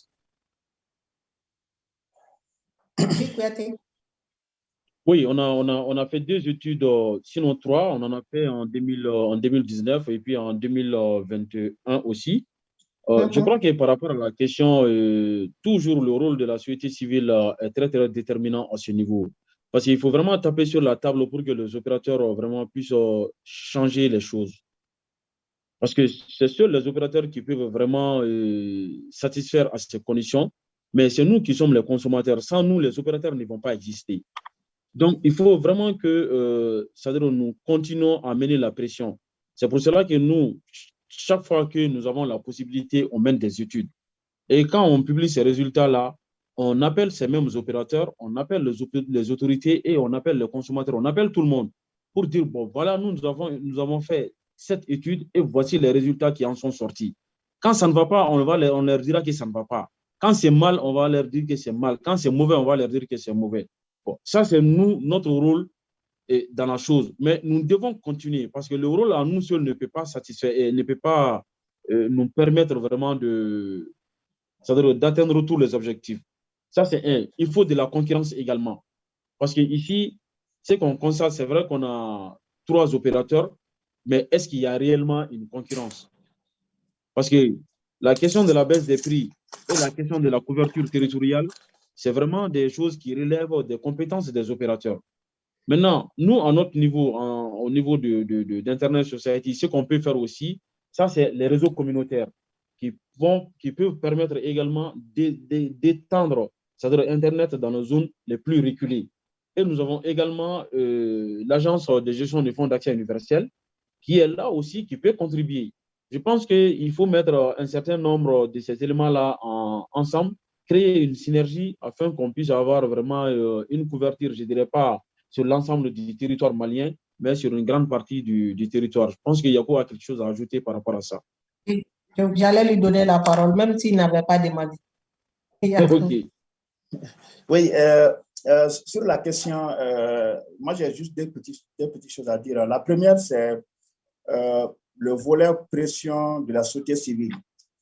Oui, Kouyaté. oui, on a fait 2 études, sinon 3. On en a fait en 2019 et puis en 2021 aussi. Je crois que par rapport à la question, toujours le rôle de la société civile est très, très déterminant à ce niveau. Parce qu'il faut vraiment taper sur la table pour que les opérateurs vraiment puissent changer les choses. Parce que c'est seuls les opérateurs qui peuvent vraiment satisfaire à ces conditions. Mais c'est nous qui sommes les consommateurs. Sans nous, les opérateurs ne vont pas exister. Donc, il faut vraiment que c'est-à-dire nous continuons à mener la pression. C'est pour cela que nous, chaque fois que nous avons la possibilité, on mène des études. Et quand on publie ces résultats-là, on appelle ces mêmes opérateurs, on appelle les autorités et on appelle les consommateurs, on appelle tout le monde pour dire, bon, voilà, nous avons fait cette étude et voici les résultats qui en sont sortis. Quand ça ne va pas, on leur dira que ça ne va pas. Quand c'est mal, on va leur dire que c'est mal. Quand c'est mauvais, on va leur dire que c'est mauvais. Bon, ça, c'est nous, notre rôle dans la chose. Mais nous devons continuer parce que le rôle à nous seuls ne peut pas satisfaire et ne peut pas nous permettre vraiment c'est-à-dire d'atteindre tous les objectifs. Ça, c'est un. Il faut de la concurrence également. Parce qu'ici, ce qu'on constate, c'est vrai qu'on a 3 opérateurs, mais est-ce qu'il y a réellement une concurrence? Parce que la question de la baisse des prix et la question de la couverture territoriale, c'est vraiment des choses qui relèvent des compétences des opérateurs. Maintenant, nous, à notre niveau, au niveau d'Internet Society, ce qu'on peut faire aussi, ça, c'est les réseaux communautaires qui peuvent permettre également d'étendre, c'est-à-dire Internet dans nos zones les plus reculées. Et nous avons également l'Agence de gestion des fonds d'accès universel qui est là aussi, qui peut contribuer. Je pense qu'il faut mettre un certain nombre de ces éléments-là ensemble, créer une synergie afin qu'on puisse avoir vraiment une couverture, je ne dirais pas sur l'ensemble du territoire malien, mais sur une grande partie du territoire. Je pense qu'il y a quelque chose à ajouter par rapport à ça. J'allais lui donner la parole, même s'il n'avait pas demandé. Ok. Oui, sur la question, moi j'ai juste deux petites choses à dire. La première, c'est le volet pression de la société civile.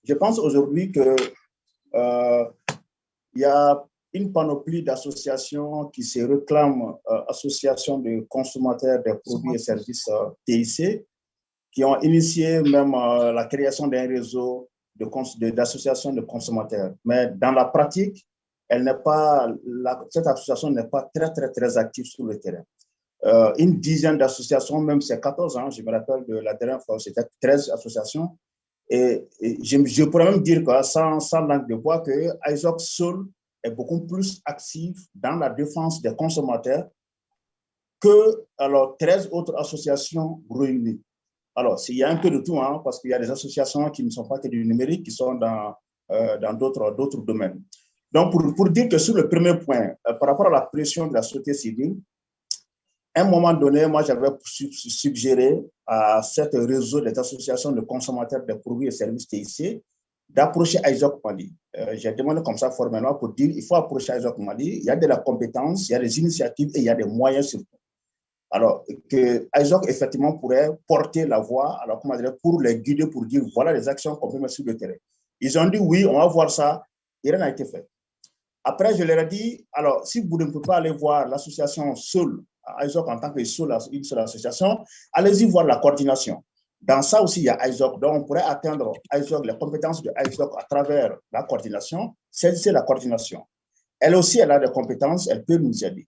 Je pense aujourd'hui que il y a une panoplie d'associations qui se réclament associations de consommateurs des produits et services TIC, qui ont initié même la création d'un réseau d'associations de consommateurs. Mais dans la pratique, cette association n'est pas très active sur le terrain. Une dizaine d'associations, même c'est 14 ans, je me rappelle de la dernière fois, c'était 13 associations. Et je pourrais même dire que sans langue de bois, que ISOC seul est beaucoup plus actif dans la défense des consommateurs que 13 autres associations réunies. Alors, il y a un peu de tout, hein, parce qu'il y a des associations qui ne sont pas que du numérique, qui sont dans d'autres domaines. Donc, pour dire que sur le premier point, par rapport à la pression de la société civile, à un moment donné, moi, j'avais suggéré à cet réseau des associations de consommateurs des produits et services TIC d'approcher ISOC Mali. J'ai demandé comme ça formellement pour dire qu'il faut approcher ISOC Mali. Il y a de la compétence, il y a des initiatives et il y a des moyens surtout. Alors, que ISOC, effectivement, pourrait porter la voix, alors, comment dire, pour les guider, pour dire, voilà les actions qu'on peut mettre sur le terrain. Ils ont dit, oui, on va voir ça, et rien n'a été fait. Après, je leur ai dit, alors, si vous ne pouvez pas aller voir l'association seule, ISOC en tant que une seule association, allez-y voir la coordination. Dans ça aussi, il y a ISOC, donc on pourrait atteindre ISOC, les compétences de ISOC à travers la coordination. C'est la coordination. Elle aussi, elle a des compétences, elle peut nous aider.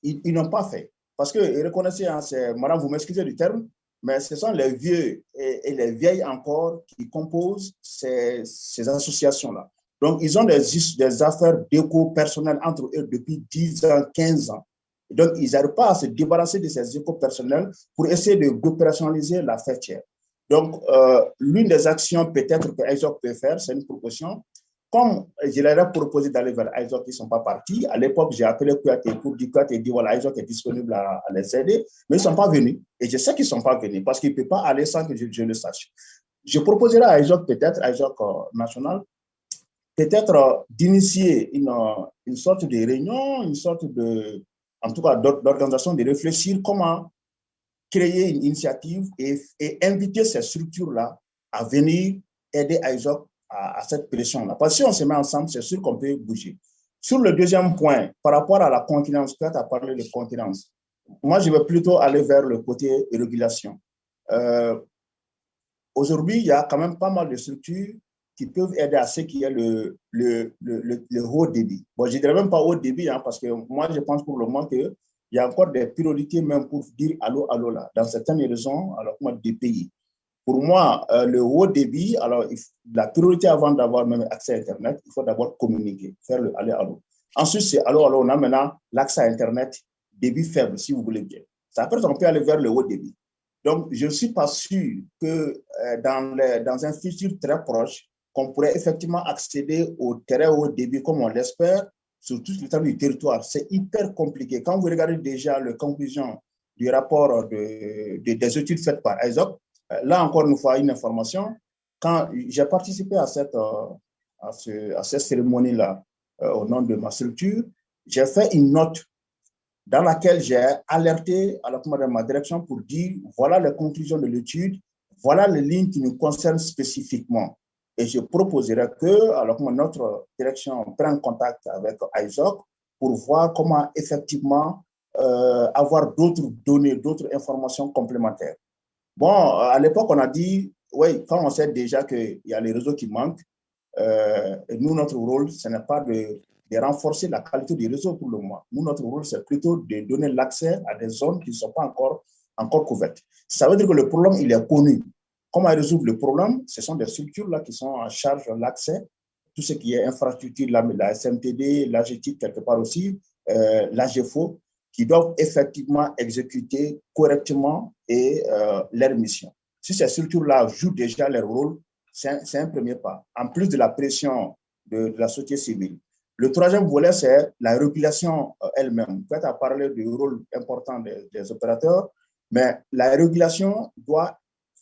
Ils n'ont pas fait. Parce que, reconnaissez, hein, madame, vous m'excusez du terme, mais ce sont les vieux et les vieilles encore qui composent ces associations-là. Donc, ils ont des affaires d'éco personnelles entre eux depuis 10 ans, 15 ans. Donc, ils n'arrivent pas à se débarrasser de ces éco personnels pour essayer d'opérationnaliser la fêtière. Donc, l'une des actions peut-être que ISOC peut faire, c'est une proposition. Comme je leur ai proposé d'aller vers ISOC, ils ne sont pas partis. À l'époque, j'ai appelé Kouyaté pour dire Kouyaté dit voilà, ISOC est disponible à les aider, mais ils ne sont pas venus. Et je sais qu'ils ne sont pas venus parce qu'ils ne peuvent pas aller sans que je le sache. Je proposerai à ISOC peut-être, ISOC national, peut-être d'initier une sorte de réunion, une sorte de, en tout cas, d'organisation, de réfléchir comment créer une initiative et inviter ces structures-là à venir aider ISOC à cette pression-là. Parce que si on se met ensemble, c'est sûr qu'on peut bouger. Sur le deuxième point, par rapport à la continence, tu as parlé de continence. Moi, je vais plutôt aller vers le côté régulation. Aujourd'hui, il y a quand même pas mal de structures qui peuvent aider à ce qui est le haut débit. Bon, je ne dirais même pas haut débit, hein, parce que moi, je pense pour le moment qu'il y a encore des priorités même pour dire allô, allô là, dans certaines régions, alors des pays. Pour moi, le haut débit, alors la priorité avant d'avoir même accès à Internet, il faut d'abord communiquer, faire le allô, allô. Ensuite, c'est allô, allô, on a maintenant l'accès à Internet, débit faible, si vous voulez bien. Ça, après, on peut aller vers le haut débit. Donc, je ne suis pas sûr que dans un futur très proche, qu'on pourrait effectivement accéder au très haut débit comme on l'espère, sur tout le du territoire. C'est hyper compliqué. Quand vous regardez déjà les conclusions du rapport des études faites par ISOC, là encore une fois, une information, quand j'ai participé à cette cérémonie-là au nom de ma structure, j'ai fait une note dans laquelle j'ai alerté à ma direction pour dire voilà les conclusions de l'étude, voilà les lignes qui nous concernent spécifiquement. Et je proposerai que notre direction prenne contact avec ISOC pour voir comment effectivement avoir d'autres données, d'autres informations complémentaires. Bon, à l'époque, on a dit, oui, quand on sait déjà qu'il y a les réseaux qui manquent, et nous, notre rôle, ce n'est pas de renforcer la qualité du réseau pour le moment. Nous, notre rôle, c'est plutôt de donner l'accès à des zones qui ne sont pas encore couvertes. Ça veut dire que le problème, il est connu. Comment résoudre le problème? Ce sont des structures là qui sont en charge de l'accès, tout ce qui est infrastructure, la SMTD, l'AGETIC quelque part aussi, l'AGEFO, qui doivent effectivement exécuter correctement leur mission. Si ces structures-là jouent déjà leur rôle, c'est un premier pas. En plus de la pression de la société civile. Le troisième volet, c'est la régulation elle-même. Peut-être à parler du rôle important des opérateurs, mais la régulation doit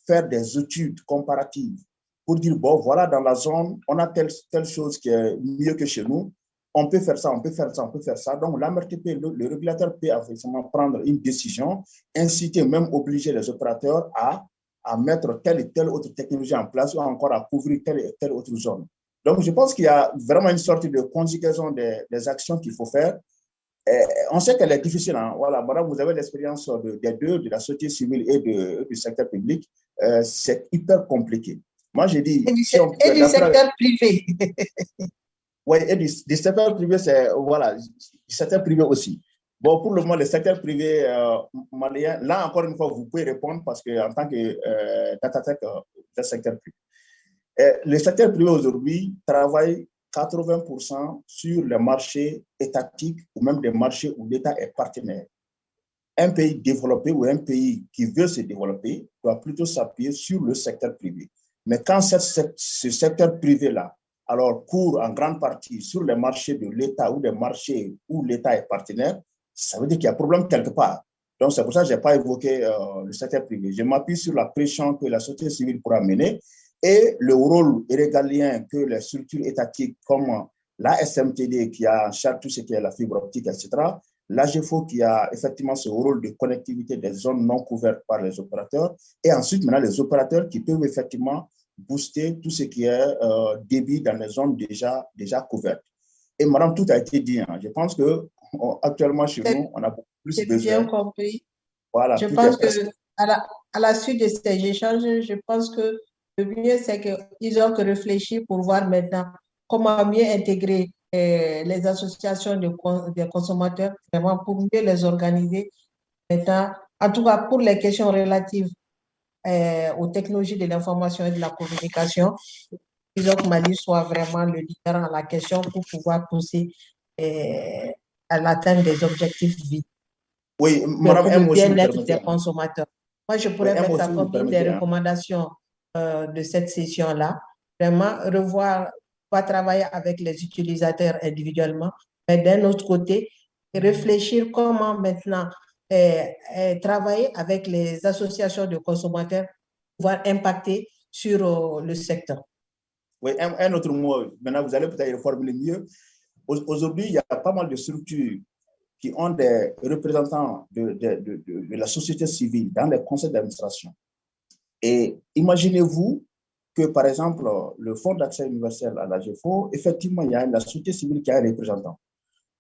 faire des études comparatives pour dire, bon, voilà, dans la zone, on a telle chose qui est mieux que chez nous, on peut faire ça, on peut faire ça, on peut faire ça. Donc, l'AMRTP, le régulateur peut effectivement prendre une décision, inciter, même obliger les opérateurs à mettre telle et telle autre technologie en place ou encore à couvrir telle et telle autre zone. Donc, je pense qu'il y a vraiment une sorte de conjugaison des actions qu'il faut faire. On sait qu'elle est difficile. Hein. Voilà, madame, vous avez l'expérience des deux, de la société civile et du secteur public. C'est hyper compliqué. Moi, j'ai dit... Et du secteur privé. Oui, et du secteur privé, c'est... Voilà, du secteur privé aussi. Bon, pour le moment, le secteur privé malien, là, encore une fois, vous pouvez répondre parce qu'en tant que DataTech, le secteur privé. Le secteur privé aujourd'hui travaille 80% sur les marchés étatiques ou même des marchés où l'État est partenaire. Un pays développé ou un pays qui veut se développer doit plutôt s'appuyer sur le secteur privé. Mais quand ce secteur privé-là, alors court en grande partie sur les marchés de l'État ou des marchés où l'État est partenaire, ça veut dire qu'il y a un problème quelque part. Donc, c'est pour ça que je n'ai pas évoqué le secteur privé. Je m'appuie sur la pression que la société civile pourra mener et le rôle régalien que les structures étatiques comme la SMTD qui a en charge tout ce qui est la fibre optique, etc., l'AGEFO qui a effectivement ce rôle de connectivité des zones non couvertes par les opérateurs, et ensuite maintenant les opérateurs qui peuvent effectivement booster tout ce qui est débit dans les zones déjà couvertes. Et madame, tout a été dit. Hein. Je pense que actuellement chez nous, on a beaucoup plus besoin. J'ai bien compris. Voilà, je pense que à la suite de ces échanges, je pense que le mieux, c'est qu'ils ont que réfléchir pour voir maintenant comment mieux intégrer les associations de consommateurs, vraiment pour mieux les organiser. Maintenant, en tout cas, pour les questions relatives aux technologies de l'information et de la communication, Isaac Mali soit vraiment le leader à la question pour pouvoir pousser à l'atteinte des objectifs vides. Oui, Pour madame, le bien-être des consommateurs. Moi, je pourrais mettre ça comme une des recommandations de cette session-là. Vraiment, revoir, pas travailler avec les utilisateurs individuellement, mais d'un autre côté, réfléchir comment maintenant travailler avec les associations de consommateurs pour pouvoir impacter sur le secteur. Oui, un autre mot, maintenant vous allez peut-être reformuler mieux. Aujourd'hui, il y a pas mal de structures qui ont des représentants de la société civile dans les conseils d'administration. Et imaginez-vous que, par exemple, le Fonds d'accès universel à l'AGEFO, effectivement, il y a la société civile qui a un représentant.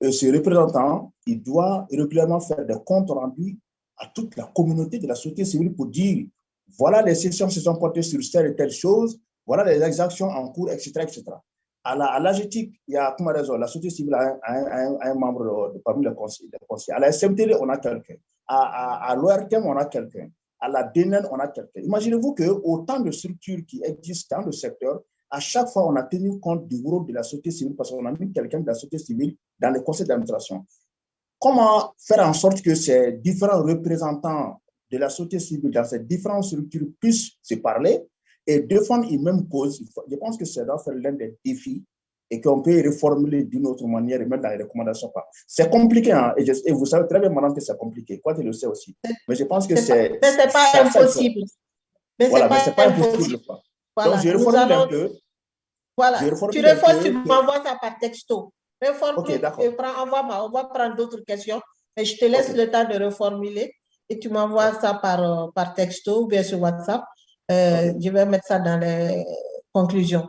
Et ce représentant, il doit régulièrement faire des comptes rendus à toute la communauté de la société civile pour dire voilà les sessions se sont portées sur telle et telle chose, voilà les exactions en cours, etc. etc. À l'AGETIC, il y a, comme raison, la société civile a un membre parmi les conseillers. À la SMTD, on a quelqu'un. À l'ORTM, on a quelqu'un. À la DNN, on a quelqu'un. Imaginez-vous qu'autant de structures qui existent dans le secteur, à chaque fois, on a tenu compte du rôle de la société civile parce qu'on a mis quelqu'un de la société civile dans le conseil d'administration. Comment faire en sorte que ces différents représentants de la société civile dans ces différentes structures puissent se parler et défendre une même cause? Je pense que ça doit faire l'un des défis et qu'on peut reformuler d'une autre manière et mettre dans les recommandations. C'est compliqué, hein, et vous savez très bien maintenant que c'est compliqué. Quoi, tu le sais aussi. Mais je pense que c'est... Mais ce n'est pas impossible. Mais voilà, mais ce n'est pas impossible. Voilà, donc, je reformule un peu. Voilà, tu reformules, tu m'envoies ça par texto. Reformule, okay, on va prendre d'autres questions, mais je te laisse le temps de reformuler et tu m'envoies ça par texto ou bien sur WhatsApp. Je vais mettre ça dans les conclusions.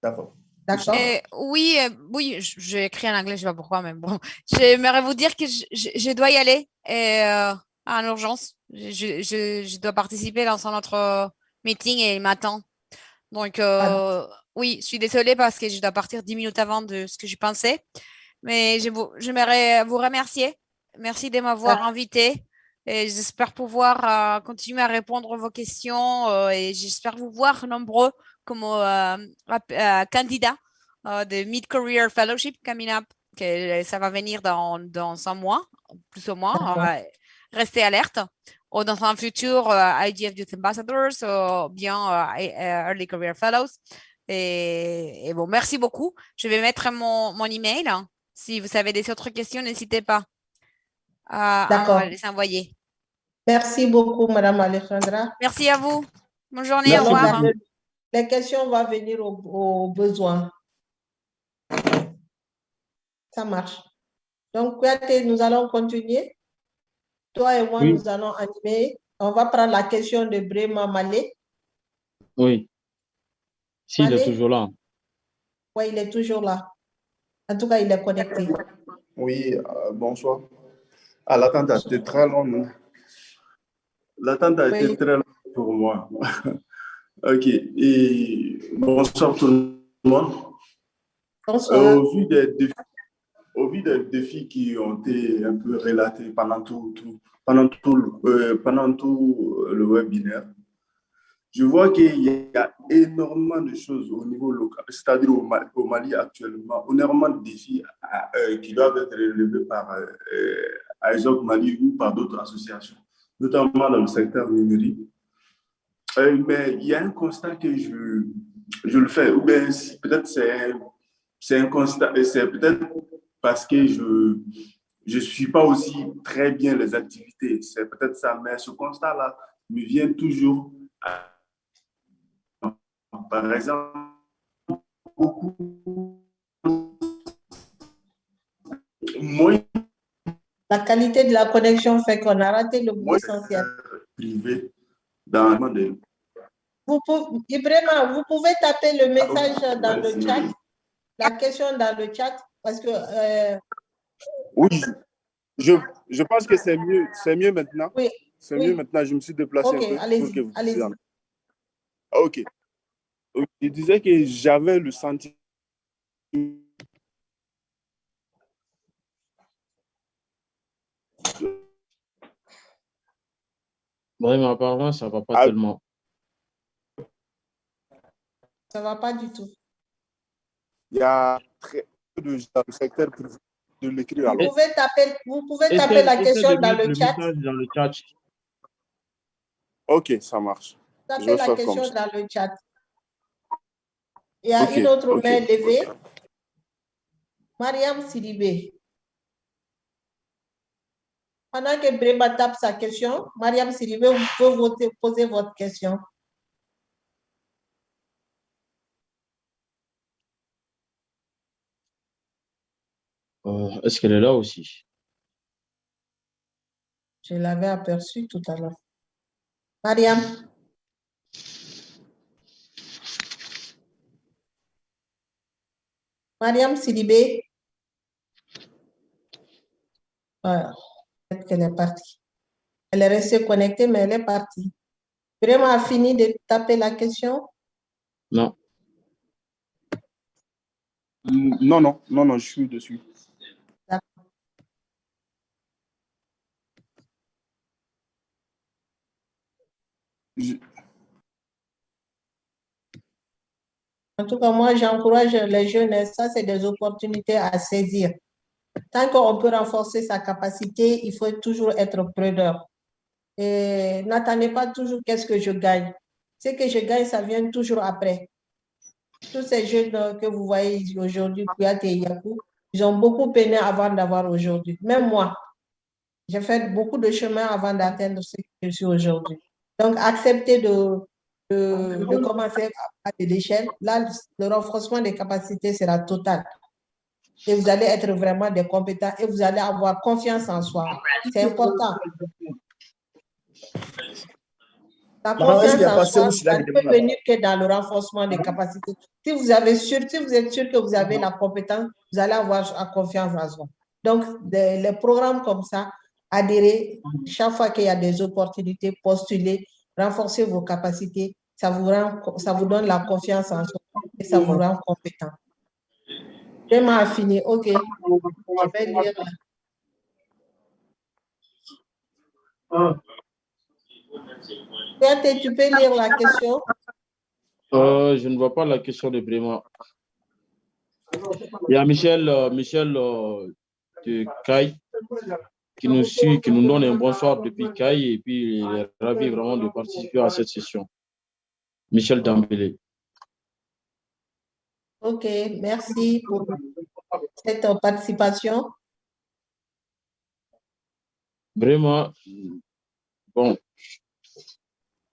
D'accord. D'accord. Oui, oui, j'ai écrit en anglais, je ne sais pas pourquoi, mais bon. J'aimerais vous dire que je dois y aller en urgence. Je dois participer dans un autre meeting et il m'attend. Donc, oui, je suis désolée parce que je dois partir 10 minutes avant de ce que je pensais. Mais j'aimerais vous remercier. Merci de m'avoir invité. Et j'espère pouvoir continuer à répondre à vos questions et j'espère vous voir nombreux comme candidats de Mid-Career Fellowship coming up. Ça va venir dans un mois, plus ou moins. Restez alerte. Ou dans un futur IGF Youth Ambassadors ou bien Early Career Fellows. Et bon, merci beaucoup. Je vais mettre mon email. Si vous avez des autres questions, n'hésitez pas à les envoyer. Merci beaucoup, Madame Alejandra. Merci à vous. Bonne journée, au revoir. Les questions vont venir au besoin. Ça marche. Donc, nous allons continuer. Toi et moi, nous allons animer. On va prendre la question de Brema Malé. Oui. S'il est toujours là. Oui, il est toujours là. En tout cas, il est connecté. Oui, bonsoir. L'attente a été très longue. L'attente a été très longue pour moi. OK. Et bonsoir tout le monde. Bonsoir. Au vu des défis qui ont été un peu relatés pendant tout le webinaire, je vois qu'il y a énormément de choses au niveau local, c'est-à-dire au Mali actuellement, énormément de défis qui doivent être relevés par ISOC Mali ou par d'autres associations, notamment dans le secteur numérique. Mais il y a un constat que je le fais, ou bien peut-être c'est un constat, et c'est peut-être parce que je ne suis pas aussi très bien les activités, c'est peut-être ça, mais ce constat-là me vient toujours par exemple, beaucoup moins La qualité de la connexion fait qu'on a raté le bout Moi, essentiel. privé dans le Ibrahima, vous pouvez taper le message dans ouais, le chat, la question dans le chat, parce que... oui, je pense que c'est mieux maintenant. Oui, C'est oui. mieux maintenant. Je me suis déplacé Ok, un peu pour allez-y, que vous allez-y. disiez. Ok. Je disais que j'avais le sentiment. Vraiment, apparemment, ça ne va pas tellement. Ça ne va pas du tout. Il y a très peu de gens dans le secteur privé de l'écrire. Vous pouvez taper la question dans le chat. Dans le chat. Ok, ça marche. Tapez la question dans le chat. Il y a une autre main levée. Mariam Sidibé. Pendant que Brema tape sa question, Mariam Sidibé, vous pouvez poser votre question. Est-ce qu'elle est là aussi? Je l'avais aperçue tout à l'heure. Mariam. Mariam Sidibé. Peut-être qu'elle est partie. Elle est restée connectée, mais elle est partie. Vraiment a fini de taper la question? Non. Non, je suis dessus. En tout cas, moi, j'encourage les jeunes, ça, c'est des opportunités à saisir. Tant qu'on peut renforcer sa capacité, il faut toujours être preneur. Et n'attendez pas toujours qu'est-ce que je gagne. Ce que je gagne, ça vient toujours après. Tous ces jeunes que vous voyez aujourd'hui, Kouyaté et Yakou, ils ont beaucoup peiné avant d'avoir aujourd'hui. Même moi, j'ai fait beaucoup de chemin avant d'atteindre ce que je suis aujourd'hui. Donc, accepter de commencer à de l'échelle. Là, le renforcement des capacités sera total. Et vous allez être vraiment des compétents et vous allez avoir confiance en soi. C'est important. La confiance en soi, ça ne peut venir que dans le renforcement des capacités. Si vous êtes sûr que vous avez la compétence, vous allez avoir la confiance en soi. Donc, les programmes comme ça, adhérer, chaque fois qu'il y a des opportunités, postuler, renforcer vos capacités, ça vous donne la confiance en soi et ça vous rend compétent. Vraiment fini. OK. Je vais lire. Tu peux lire la question? Je ne vois pas la question de Bréma. Il y a Michel de Caille qui nous suit, qui nous donne un bonsoir depuis Caille et puis il est ravi vraiment de participer à cette session. Michel Dambélé. OK, merci pour cette participation. Vraiment, bon.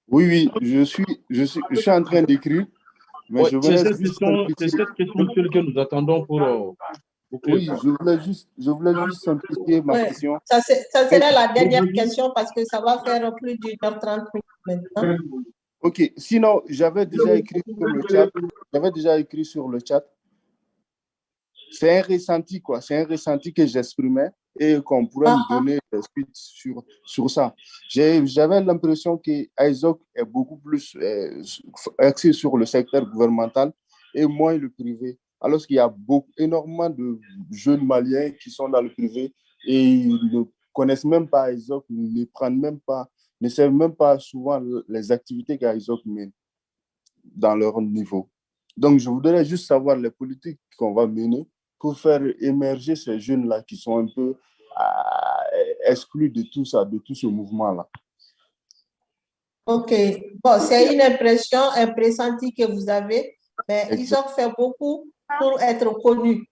Oui, je suis en train d'écrire. Mais ouais, je voulais c'est cette question sur laquelle nous attendons pour... oui, je voulais juste simplifier ma question. Ça sera la dernière question parce que ça va faire plus d'1h30 maintenant. OK, sinon, j'avais déjà écrit sur le chat. C'est un ressenti, quoi. C'est un ressenti que j'exprimais et qu'on pourrait me donner des suites sur ça. J'avais l'impression qu'ISOC est beaucoup plus axé sur le secteur gouvernemental et moins le privé. Alors qu'il y a énormément de jeunes Maliens qui sont dans le privé et ils ne connaissent même pas ISOC, ne savent même pas souvent les activités qu'ISOC mène dans leur niveau. Donc, je voudrais juste savoir les politiques qu'on va mener pour faire émerger ces jeunes-là qui sont un peu exclus de tout ça, de tout ce mouvement-là. OK. Bon, c'est une impression, un pressenti que vous avez, mais ils ont fait beaucoup pour être connus.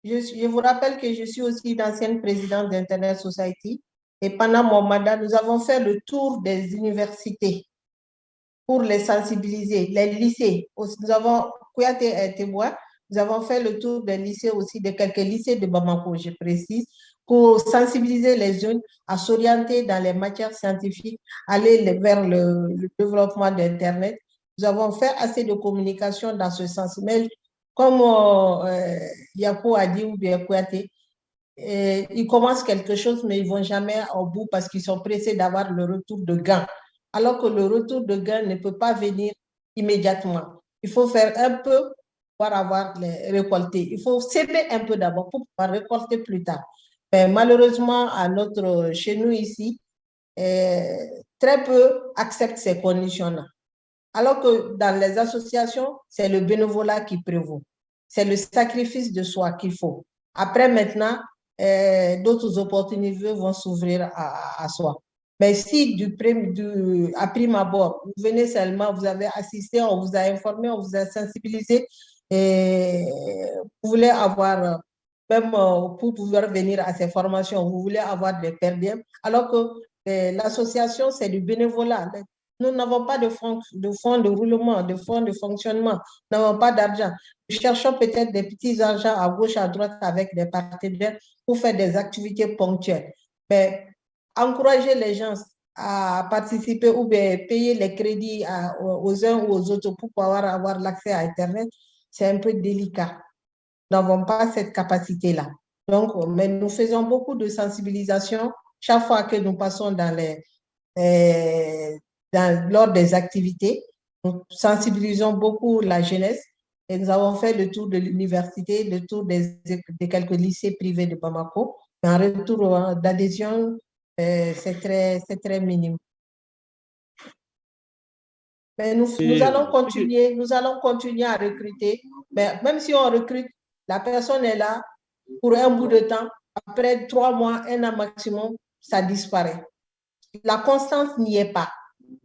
Je vous rappelle que je suis aussi l'ancienne présidente d'Internet Society et pendant mon mandat, nous avons fait le tour des universités pour les sensibiliser, les lycées. Nous avons, Kouyaté est témoin, Nous avons fait le tour des lycées aussi, de quelques lycées de Bamako, je précise, pour sensibiliser les jeunes à s'orienter dans les matières scientifiques, aller vers le développement d'Internet. Nous avons fait assez de communication dans ce sens. Mais comme Yapo a dit, ou bien Kouyaté, ils commencent quelque chose, mais ils ne vont jamais au bout parce qu'ils sont pressés d'avoir le retour de gain. Alors que le retour de gain ne peut pas venir immédiatement. Il faut faire un peu pour avoir les récolter. Il faut s'aimer un peu d'abord pour pouvoir récolter plus tard. Mais malheureusement, chez nous ici, très peu acceptent ces conditions-là. Alors que dans les associations, c'est le bénévolat qui prévaut. C'est le sacrifice de soi qu'il faut. Après, maintenant, d'autres opportunités vont s'ouvrir à soi. Mais si à prime abord, vous venez seulement, vous avez assisté, on vous a informé, on vous a sensibilisé, et vous voulez avoir, même pour pouvoir venir à ces formations, vous voulez avoir des per diem, alors que l'association, c'est du bénévolat. Nous n'avons pas de fonds de roulement, de fonds de fonctionnement, nous n'avons pas d'argent. Nous cherchons peut-être des petits argents à gauche, à droite avec des partenaires pour faire des activités ponctuelles. Mais encourager les gens à participer ou bien payer les crédits aux uns ou aux autres pour pouvoir avoir l'accès à Internet, c'est un peu délicat. Nous n'avons pas cette capacité-là. Donc, mais nous faisons beaucoup de sensibilisation chaque fois que nous passons lors des activités. Nous sensibilisons beaucoup la jeunesse et nous avons fait le tour de l'université, le tour de quelques lycées privés de Bamako. Mais en retour d'adhésion, c'est très minime. Mais nous allons continuer à recruter. Mais même si on recrute, la personne est là pour un bout de temps. Après 3 mois, 1 an maximum, ça disparaît. La constance n'y est pas.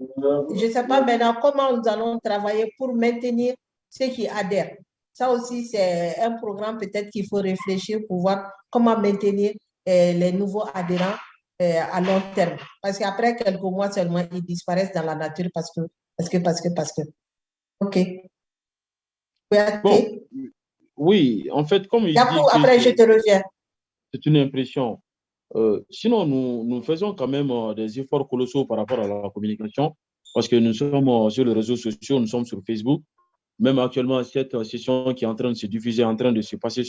Je ne sais pas maintenant comment nous allons travailler pour maintenir ceux qui adhèrent. Ça aussi, c'est un programme peut-être qu'il faut réfléchir pour voir comment maintenir les nouveaux adhérents à long terme. Parce qu'après quelques mois seulement, ils disparaissent dans la nature parce que. OK. Bon, oui, en fait, comme il dit après, je te reviens. C'est une impression. Sinon, nous faisons quand même des efforts colossaux par rapport à la communication parce que nous sommes sur les réseaux sociaux, nous sommes sur Facebook. Même actuellement, cette session qui est en train de se diffuser, en train de se passer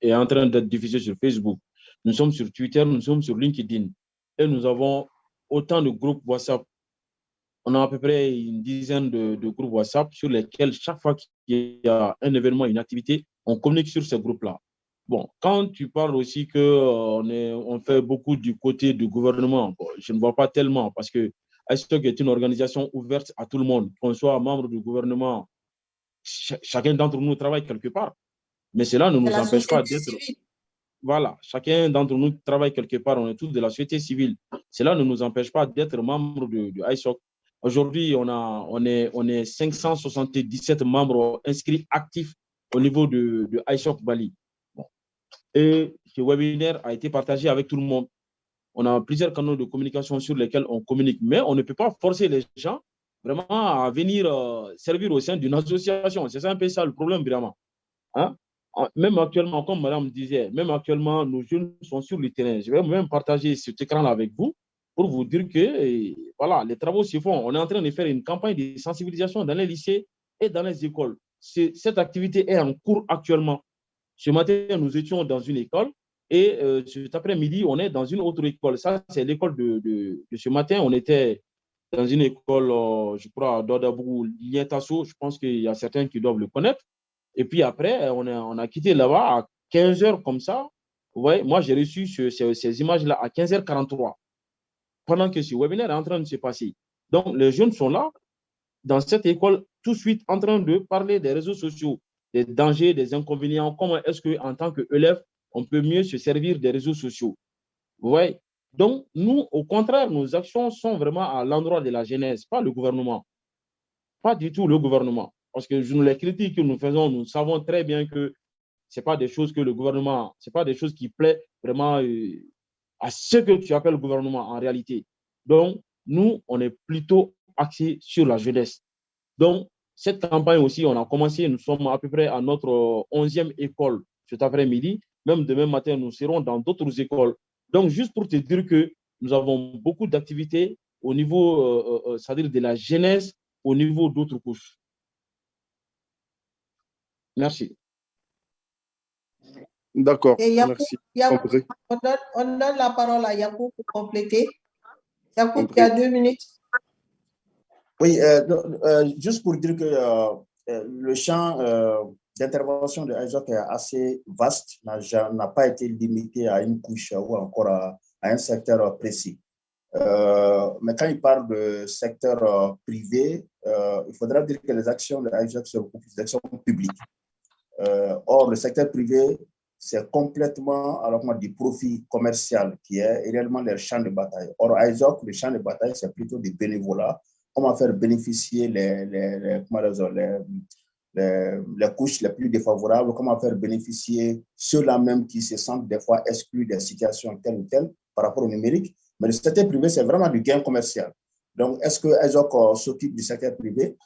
est en train d'être diffusée sur Facebook. Nous sommes sur Twitter, nous sommes sur LinkedIn et nous avons autant de groupes WhatsApp. On a à peu près une dizaine de groupes WhatsApp sur lesquels chaque fois qu'il y a un événement, une activité, on communique sur ces groupes-là. Bon, quand tu parles aussi qu'on fait beaucoup du côté du gouvernement, bon, je ne vois pas tellement parce que ICETOC est une organisation ouverte à tout le monde, qu'on soit membre du gouvernement, chacun d'entre nous travaille quelque part, mais cela ne nous empêche pas d'être... Voilà, chacun d'entre nous travaille quelque part, on est tous de la société civile. Cela ne nous empêche pas d'être membre du ICETOC. Aujourd'hui, on est 577 membres inscrits actifs au niveau de ICETOC Bali. Bon. Et ce webinaire a été partagé avec tout le monde. On a plusieurs canaux de communication sur lesquels on communique, mais on ne peut pas forcer les gens vraiment à venir servir au sein d'une association. C'est un peu ça le problème, vraiment. Hein? Même actuellement, comme madame disait, même actuellement, nos jeunes sont sur le terrain. Je vais même partager cet écran-là avec vous pour vous dire que voilà, les travaux se font. On est en train de faire une campagne de sensibilisation dans les lycées et dans les écoles. Cette activité est en cours actuellement. Ce matin, nous étions dans une école et cet après-midi, on est dans une autre école. Ça, c'est l'école de ce matin. On était dans une école, je crois, à Dodabou, Lietasso. Je pense qu'il y a certains qui doivent le connaître. Et puis après, on a quitté là-bas à 15 heures comme ça. Ouais, moi, j'ai reçu ces images-là à 15h43 pendant que ce webinaire est en train de se passer. Donc, les jeunes sont là, dans cette école, tout de suite en train de parler des réseaux sociaux, des dangers, des inconvénients, comment est-ce qu'en tant qu'élève, on peut mieux se servir des réseaux sociaux. Vous voyez? Donc, nous, au contraire, nos actions sont vraiment à l'endroit de la jeunesse, pas le gouvernement. Pas du tout le gouvernement. Parce que les critiques que nous faisons, nous savons très bien que ce n'est pas des choses que le gouvernement, ce n'est pas des choses qui plaisent vraiment à ce que tu appelles le gouvernement en réalité. Donc, nous, on est plutôt axé sur la jeunesse. Donc, Cette campagne aussi, on a commencé, nous sommes à peu près à notre 11e école cet après-midi. Même demain matin, nous serons dans d'autres écoles. Donc, juste pour te dire que nous avons beaucoup d'activités au niveau, c'est-à-dire de la jeunesse, au niveau d'autres couches. Merci. D'accord, Yakou, merci. on donne la parole à Yakou pour compléter. Yakou, tu as 2 minutes. Oui, juste pour dire que le champ d'intervention de ISOC est assez vaste, n'a pas été limité à une couche ou encore à un secteur précis. Mais quand il parle de secteur privé, il faudra dire que les actions de ISOC sont des actions publiques. Or, le secteur privé, c'est complètement alors, du profit commercial qui est réellement leur champ de bataille. Or, ISOC, le champ de bataille, c'est plutôt du bénévolat. Comment faire bénéficier les couches les plus défavorables, comment faire bénéficier ceux-là même qui se sentent des fois exclus des situations telles ou telles par rapport au numérique. Mais le secteur privé, c'est vraiment du gain commercial. Donc, est-ce que ISOC s'occupe du secteur privé?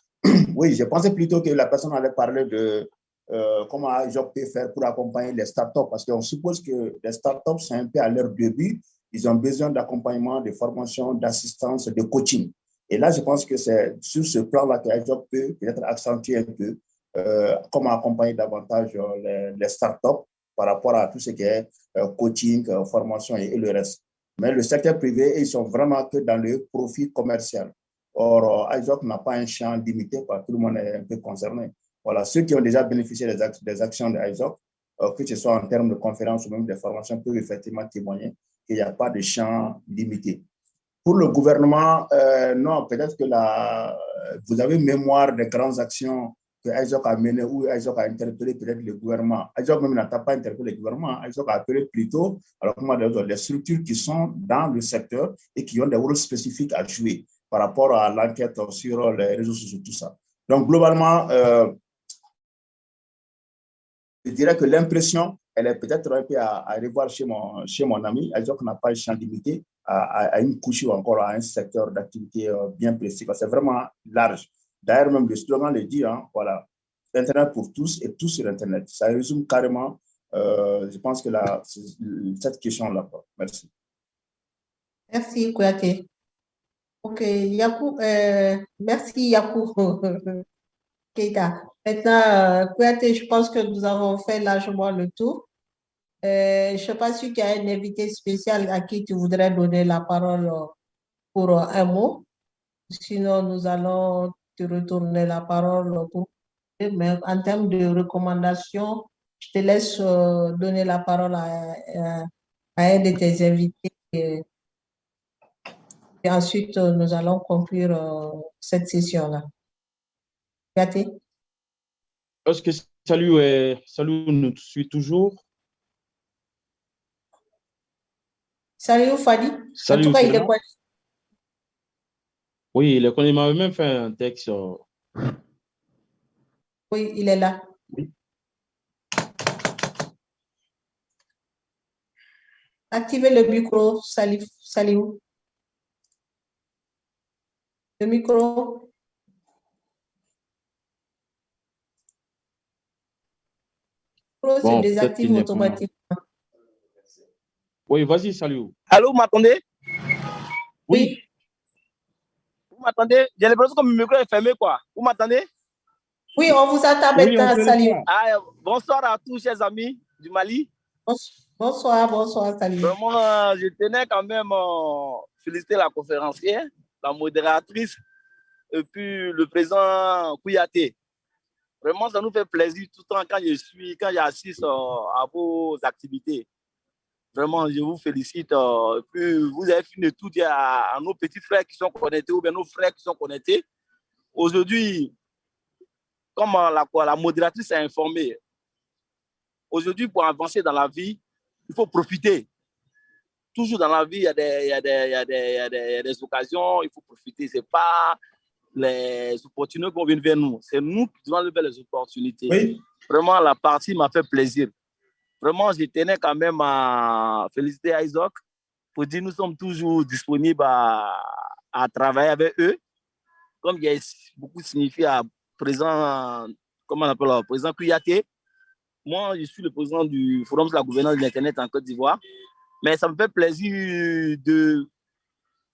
Oui, je pensais plutôt que la personne allait parler de comment ISOC peut faire pour accompagner les startups, parce qu'on suppose que les startups sont un peu à leur début, ils ont besoin d'accompagnement, de formation, d'assistance, de coaching. Et là, je pense que c'est sur ce plan-là que ISOC peut peut-être accentuer un peu comment accompagner davantage les startups par rapport à tout ce qui est coaching, formation et le reste. Mais le secteur privé, ils sont vraiment que dans le profit commercial. Or, ISOC n'a pas un champ limité, tout le monde est un peu concerné. Voilà, ceux qui ont déjà bénéficié des actions de ISOC, que ce soit en termes de conférences ou même de formations, peuvent effectivement témoigner qu'il n'y a pas de champ limité. Pour le gouvernement, non, peut-être que vous avez mémoire des grandes actions que ISOC a menées ou ISOC a interpellé peut-être le gouvernement. ISOC même n'a pas interpellé le gouvernement. ISOC a appelé plutôt les structures qui sont dans le secteur et qui ont des rôles spécifiques à jouer par rapport à l'enquête sur les réseaux sociaux, tout ça. Donc, globalement, je dirais que l'impression, elle est peut-être un peu à revoir chez mon ami. ISOC n'a pas un champ limité à une couche ou encore à un secteur d'activité bien précis. C'est vraiment large. D'ailleurs, même le slogan le dit, hein, voilà, Internet pour tous et tous sur Internet. Ça résume carrément, je pense que cette question-là. Merci. Merci, Kouyaté. OK, Yakou, merci, Yakou. Keita. Maintenant, Kouyaté, je pense que nous avons fait largement le tour. Je ne sais pas si tu as un invité spécial à qui tu voudrais donner la parole pour un mot. Sinon, nous allons te retourner la parole pour... Mais en termes de recommandations, je te laisse donner la parole à un de tes invités. Et ensuite, nous allons conclure cette session-là. Kouyaté? Est-ce que Salut nous suit toujours? Salut, Fadi. Salut, En tout cas, il est là? quoi? Oui, il m'avait même fait un texte. Oui, il est là. Oui. Activez le micro, Saliou. Le micro. Se Bon, désactive automatiquement. Oui, vas-y, Salut. Allô, vous m'entendez? Oui. Vous m'entendez? J'ai l'impression que mon micro est fermé, quoi. Vous m'entendez? Oui, on vous attend maintenant, Saliou. Bonsoir à tous, chers amis du Mali. Bonsoir, Saliou. Vraiment, je tenais quand même à féliciter la conférencière, la modératrice, et puis le président Kouyaté. Vraiment, ça nous fait plaisir tout le temps quand j'assiste à vos activités. Vraiment, je vous félicite. Puis vous avez fini de tout dire à nos petits frères qui sont connectés ou bien nos frères qui sont connectés. Aujourd'hui, comme la modératrice a informé, aujourd'hui, pour avancer dans la vie, il faut profiter. Toujours dans la vie, il y a des occasions, il faut profiter. Ce n'est pas les opportunités qui viennent vers nous. C'est nous qui devons lever les opportunités. Oui. Vraiment, la partie m'a fait plaisir. Vraiment, je tenais quand même à féliciter ISOC pour dire que nous sommes toujours disponibles à travailler avec eux. Comme il y a beaucoup signifié à président, comment on appelle le président Kouyaté. Moi, je suis le président du Forum sur la gouvernance de l'Internet en Côte d'Ivoire. Mais ça me fait plaisir de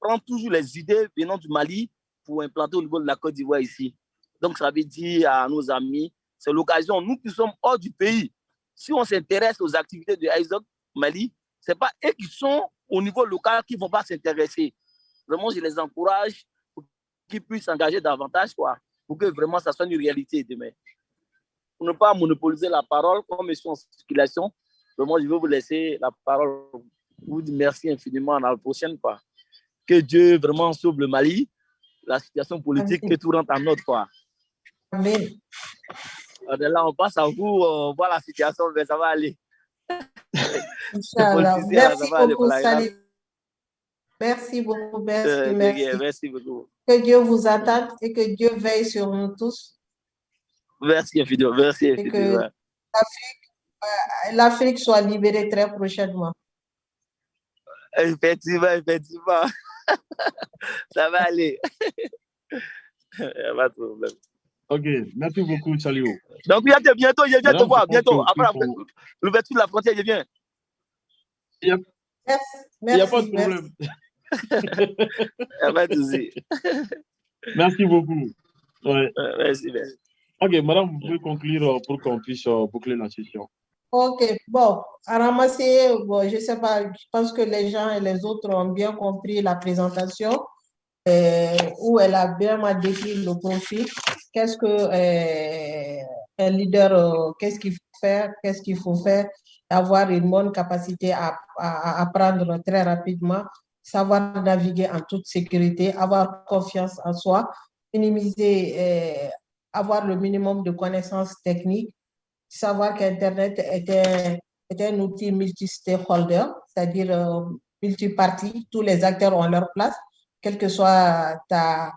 prendre toujours les idées venant du Mali pour implanter au niveau de la Côte d'Ivoire ici. Donc, ça veut dire à nos amis, c'est l'occasion, nous qui sommes hors du pays, si on s'intéresse aux activités de ISOC Mali, ce n'est pas eux qui sont au niveau local qui ne vont pas s'intéresser. Vraiment, je les encourage pour qu'ils puissent s'engager davantage, quoi, pour que vraiment ça soit une réalité demain. Pour ne pas monopoliser la parole, comme je suis en circulation, vraiment, je vais vous laisser la parole. Je vous dis merci infiniment. À la prochaine, quoi. Que Dieu vraiment sauve le Mali, la situation politique, que tout rentre en ordre, quoi. Amen. Là, on passe à vous, on voit la situation, mais ça va aller. Inch'Allah. Merci beaucoup, Salim. Merci beaucoup, merci. Merci beaucoup. Que Dieu vous attende et que Dieu veille sur nous tous. Merci infiniment. Merci infiniment. Et que l'Afrique soit libérée très prochainement. Effectivement, effectivement. Ça va aller. Il n'y a pas de problème. Ok, merci beaucoup, Saliou. Donc, bientôt, je viens te voir, bientôt. Après l'ouverture de la frontière, je viens. Il n'y a pas de problème. Il n'y a pas de souci. Merci beaucoup. Ouais. Merci, merci. Ok, madame, vous pouvez conclure pour qu'on puisse boucler la session. Ok, bon, à ramasser, bon, je ne sais pas, je pense que les gens et les autres ont bien compris la présentation, où elle a bien décrit le profil. Qu'est-ce que un leader, qu'est-ce qu'il faut faire, avoir une bonne capacité à apprendre très rapidement, savoir naviguer en toute sécurité, avoir confiance en soi, minimiser, avoir le minimum de connaissances techniques, savoir qu'Internet est un outil multi-stakeholder, c'est-à-dire multipartie, tous les acteurs ont leur place, quelle que soit ta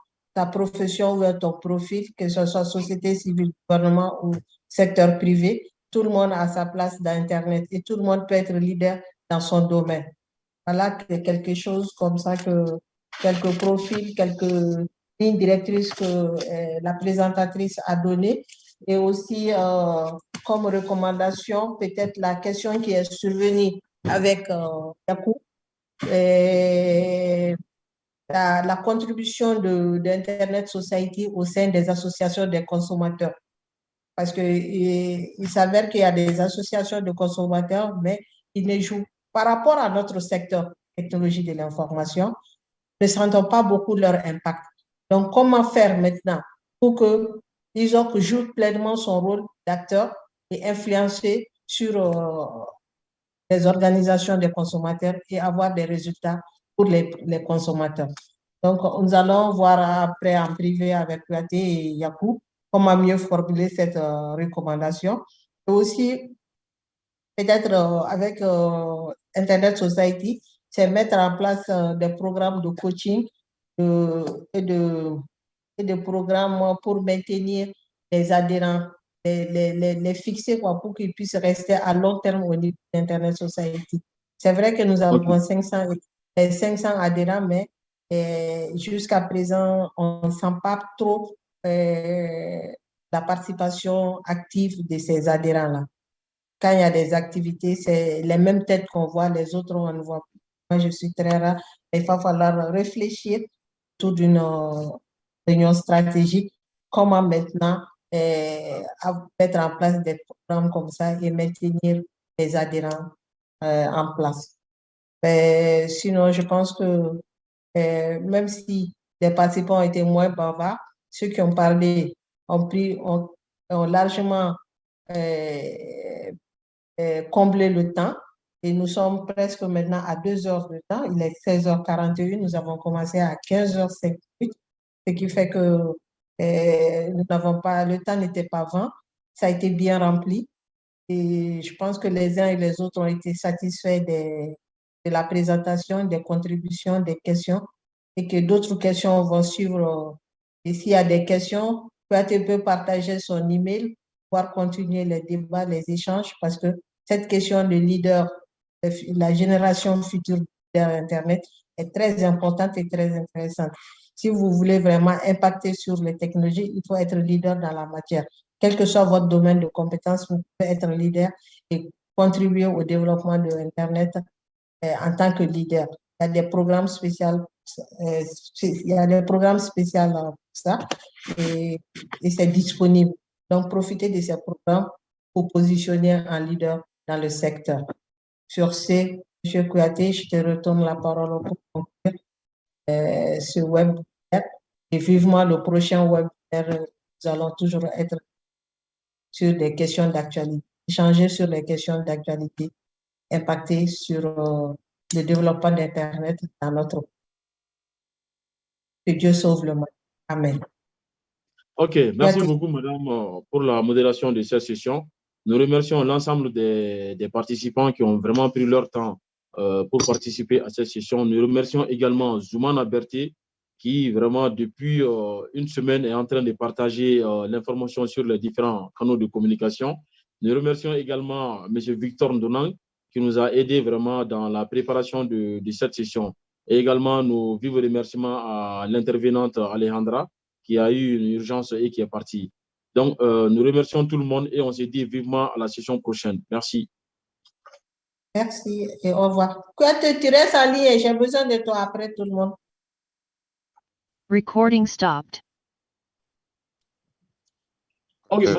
profession ou ton profil, que ce soit société civile, gouvernement ou secteur privé, tout le monde a sa place dans Internet et tout le monde peut être leader dans son domaine. Voilà quelque chose comme ça, quelques profils, quelques lignes directrices que la présentatrice a données. Et aussi, comme recommandation, peut-être la question qui est survenue avec Yakou, la contribution d'Internet Society au sein des associations des consommateurs. Parce qu'il s'avère qu'il y a des associations de consommateurs, mais ils ne jouent, par rapport à notre secteur technologie de l'information, ne sentent pas beaucoup leur impact. Donc, comment faire maintenant pour que ISOC joue pleinement son rôle d'acteur et influencer sur les organisations des consommateurs et avoir des résultats pour les consommateurs. Donc, nous allons voir après en privé avec Kouyaté et Yakou comment mieux formuler cette recommandation. Et aussi, peut-être avec Internet Society, c'est mettre en place des programmes de coaching et de programmes pour maintenir les adhérents, les fixer pour qu'ils puissent rester à long terme au niveau d'Internet Society. C'est vrai que nous avons 500 adhérents, mais jusqu'à présent, on ne sent pas trop la participation active de ces adhérents-là. Quand il y a des activités, c'est les mêmes têtes qu'on voit, les autres, on ne voit plus. Moi, je suis très rare. Il va falloir réfléchir autour d'une réunion stratégique, comment maintenant mettre en place des programmes comme ça et maintenir les adhérents en place. Sinon, je pense que même si les participants ont été moins bavards, ceux qui ont parlé ont largement comblé le temps. Et nous sommes presque maintenant à 2 heures de temps. Il est 16h41. Nous avons commencé à 15h58, ce qui fait que nous n'avons pas, le temps n'était pas vain. Ça a été bien rempli. Et je pense que les uns et les autres ont été satisfaits de la présentation, des contributions, des questions, et que d'autres questions vont suivre. Et s'il y a des questions, peut-être peut partager son email, pouvoir continuer les débats, les échanges, parce que cette question de leader, la génération future d'Internet, est très importante et très intéressante. Si vous voulez vraiment impacter sur les technologies, il faut être leader dans la matière. Quel que soit votre domaine de compétence, vous pouvez être leader et contribuer au développement de Internet en tant que leader. Il y a des programmes spéciaux, pour ça et c'est disponible. Donc, profitez de ces programmes pour positionner un leader dans le secteur. Sur ce, M. Kouyaté, je te retourne la parole pour conclure ce webinaire et vivement le prochain webinaire. Nous allons toujours être sur des questions d'actualité, échanger sur les questions d'actualité, impacter sur le développement d'Internet dans notre pays. Que Dieu sauve le monde. Amen. OK, merci beaucoup, madame, pour la modération de cette session. Nous remercions l'ensemble des participants qui ont vraiment pris leur temps pour participer à cette session. Nous remercions également Zoumana Berté, qui vraiment, depuis une semaine, est en train de partager l'information sur les différents canaux de communication. Nous remercions également M. Victor Ndonang, qui nous a aidés vraiment dans la préparation de cette session. Et également, nos vifs remerciements à l'intervenante Alejandra, qui a eu une urgence et qui est partie. Donc, nous remercions tout le monde et on se dit vivement à la session prochaine. Merci. Merci et au revoir. Quoi, tu restes en ligne, j'ai besoin de toi après tout le monde. Recording stopped. Okay.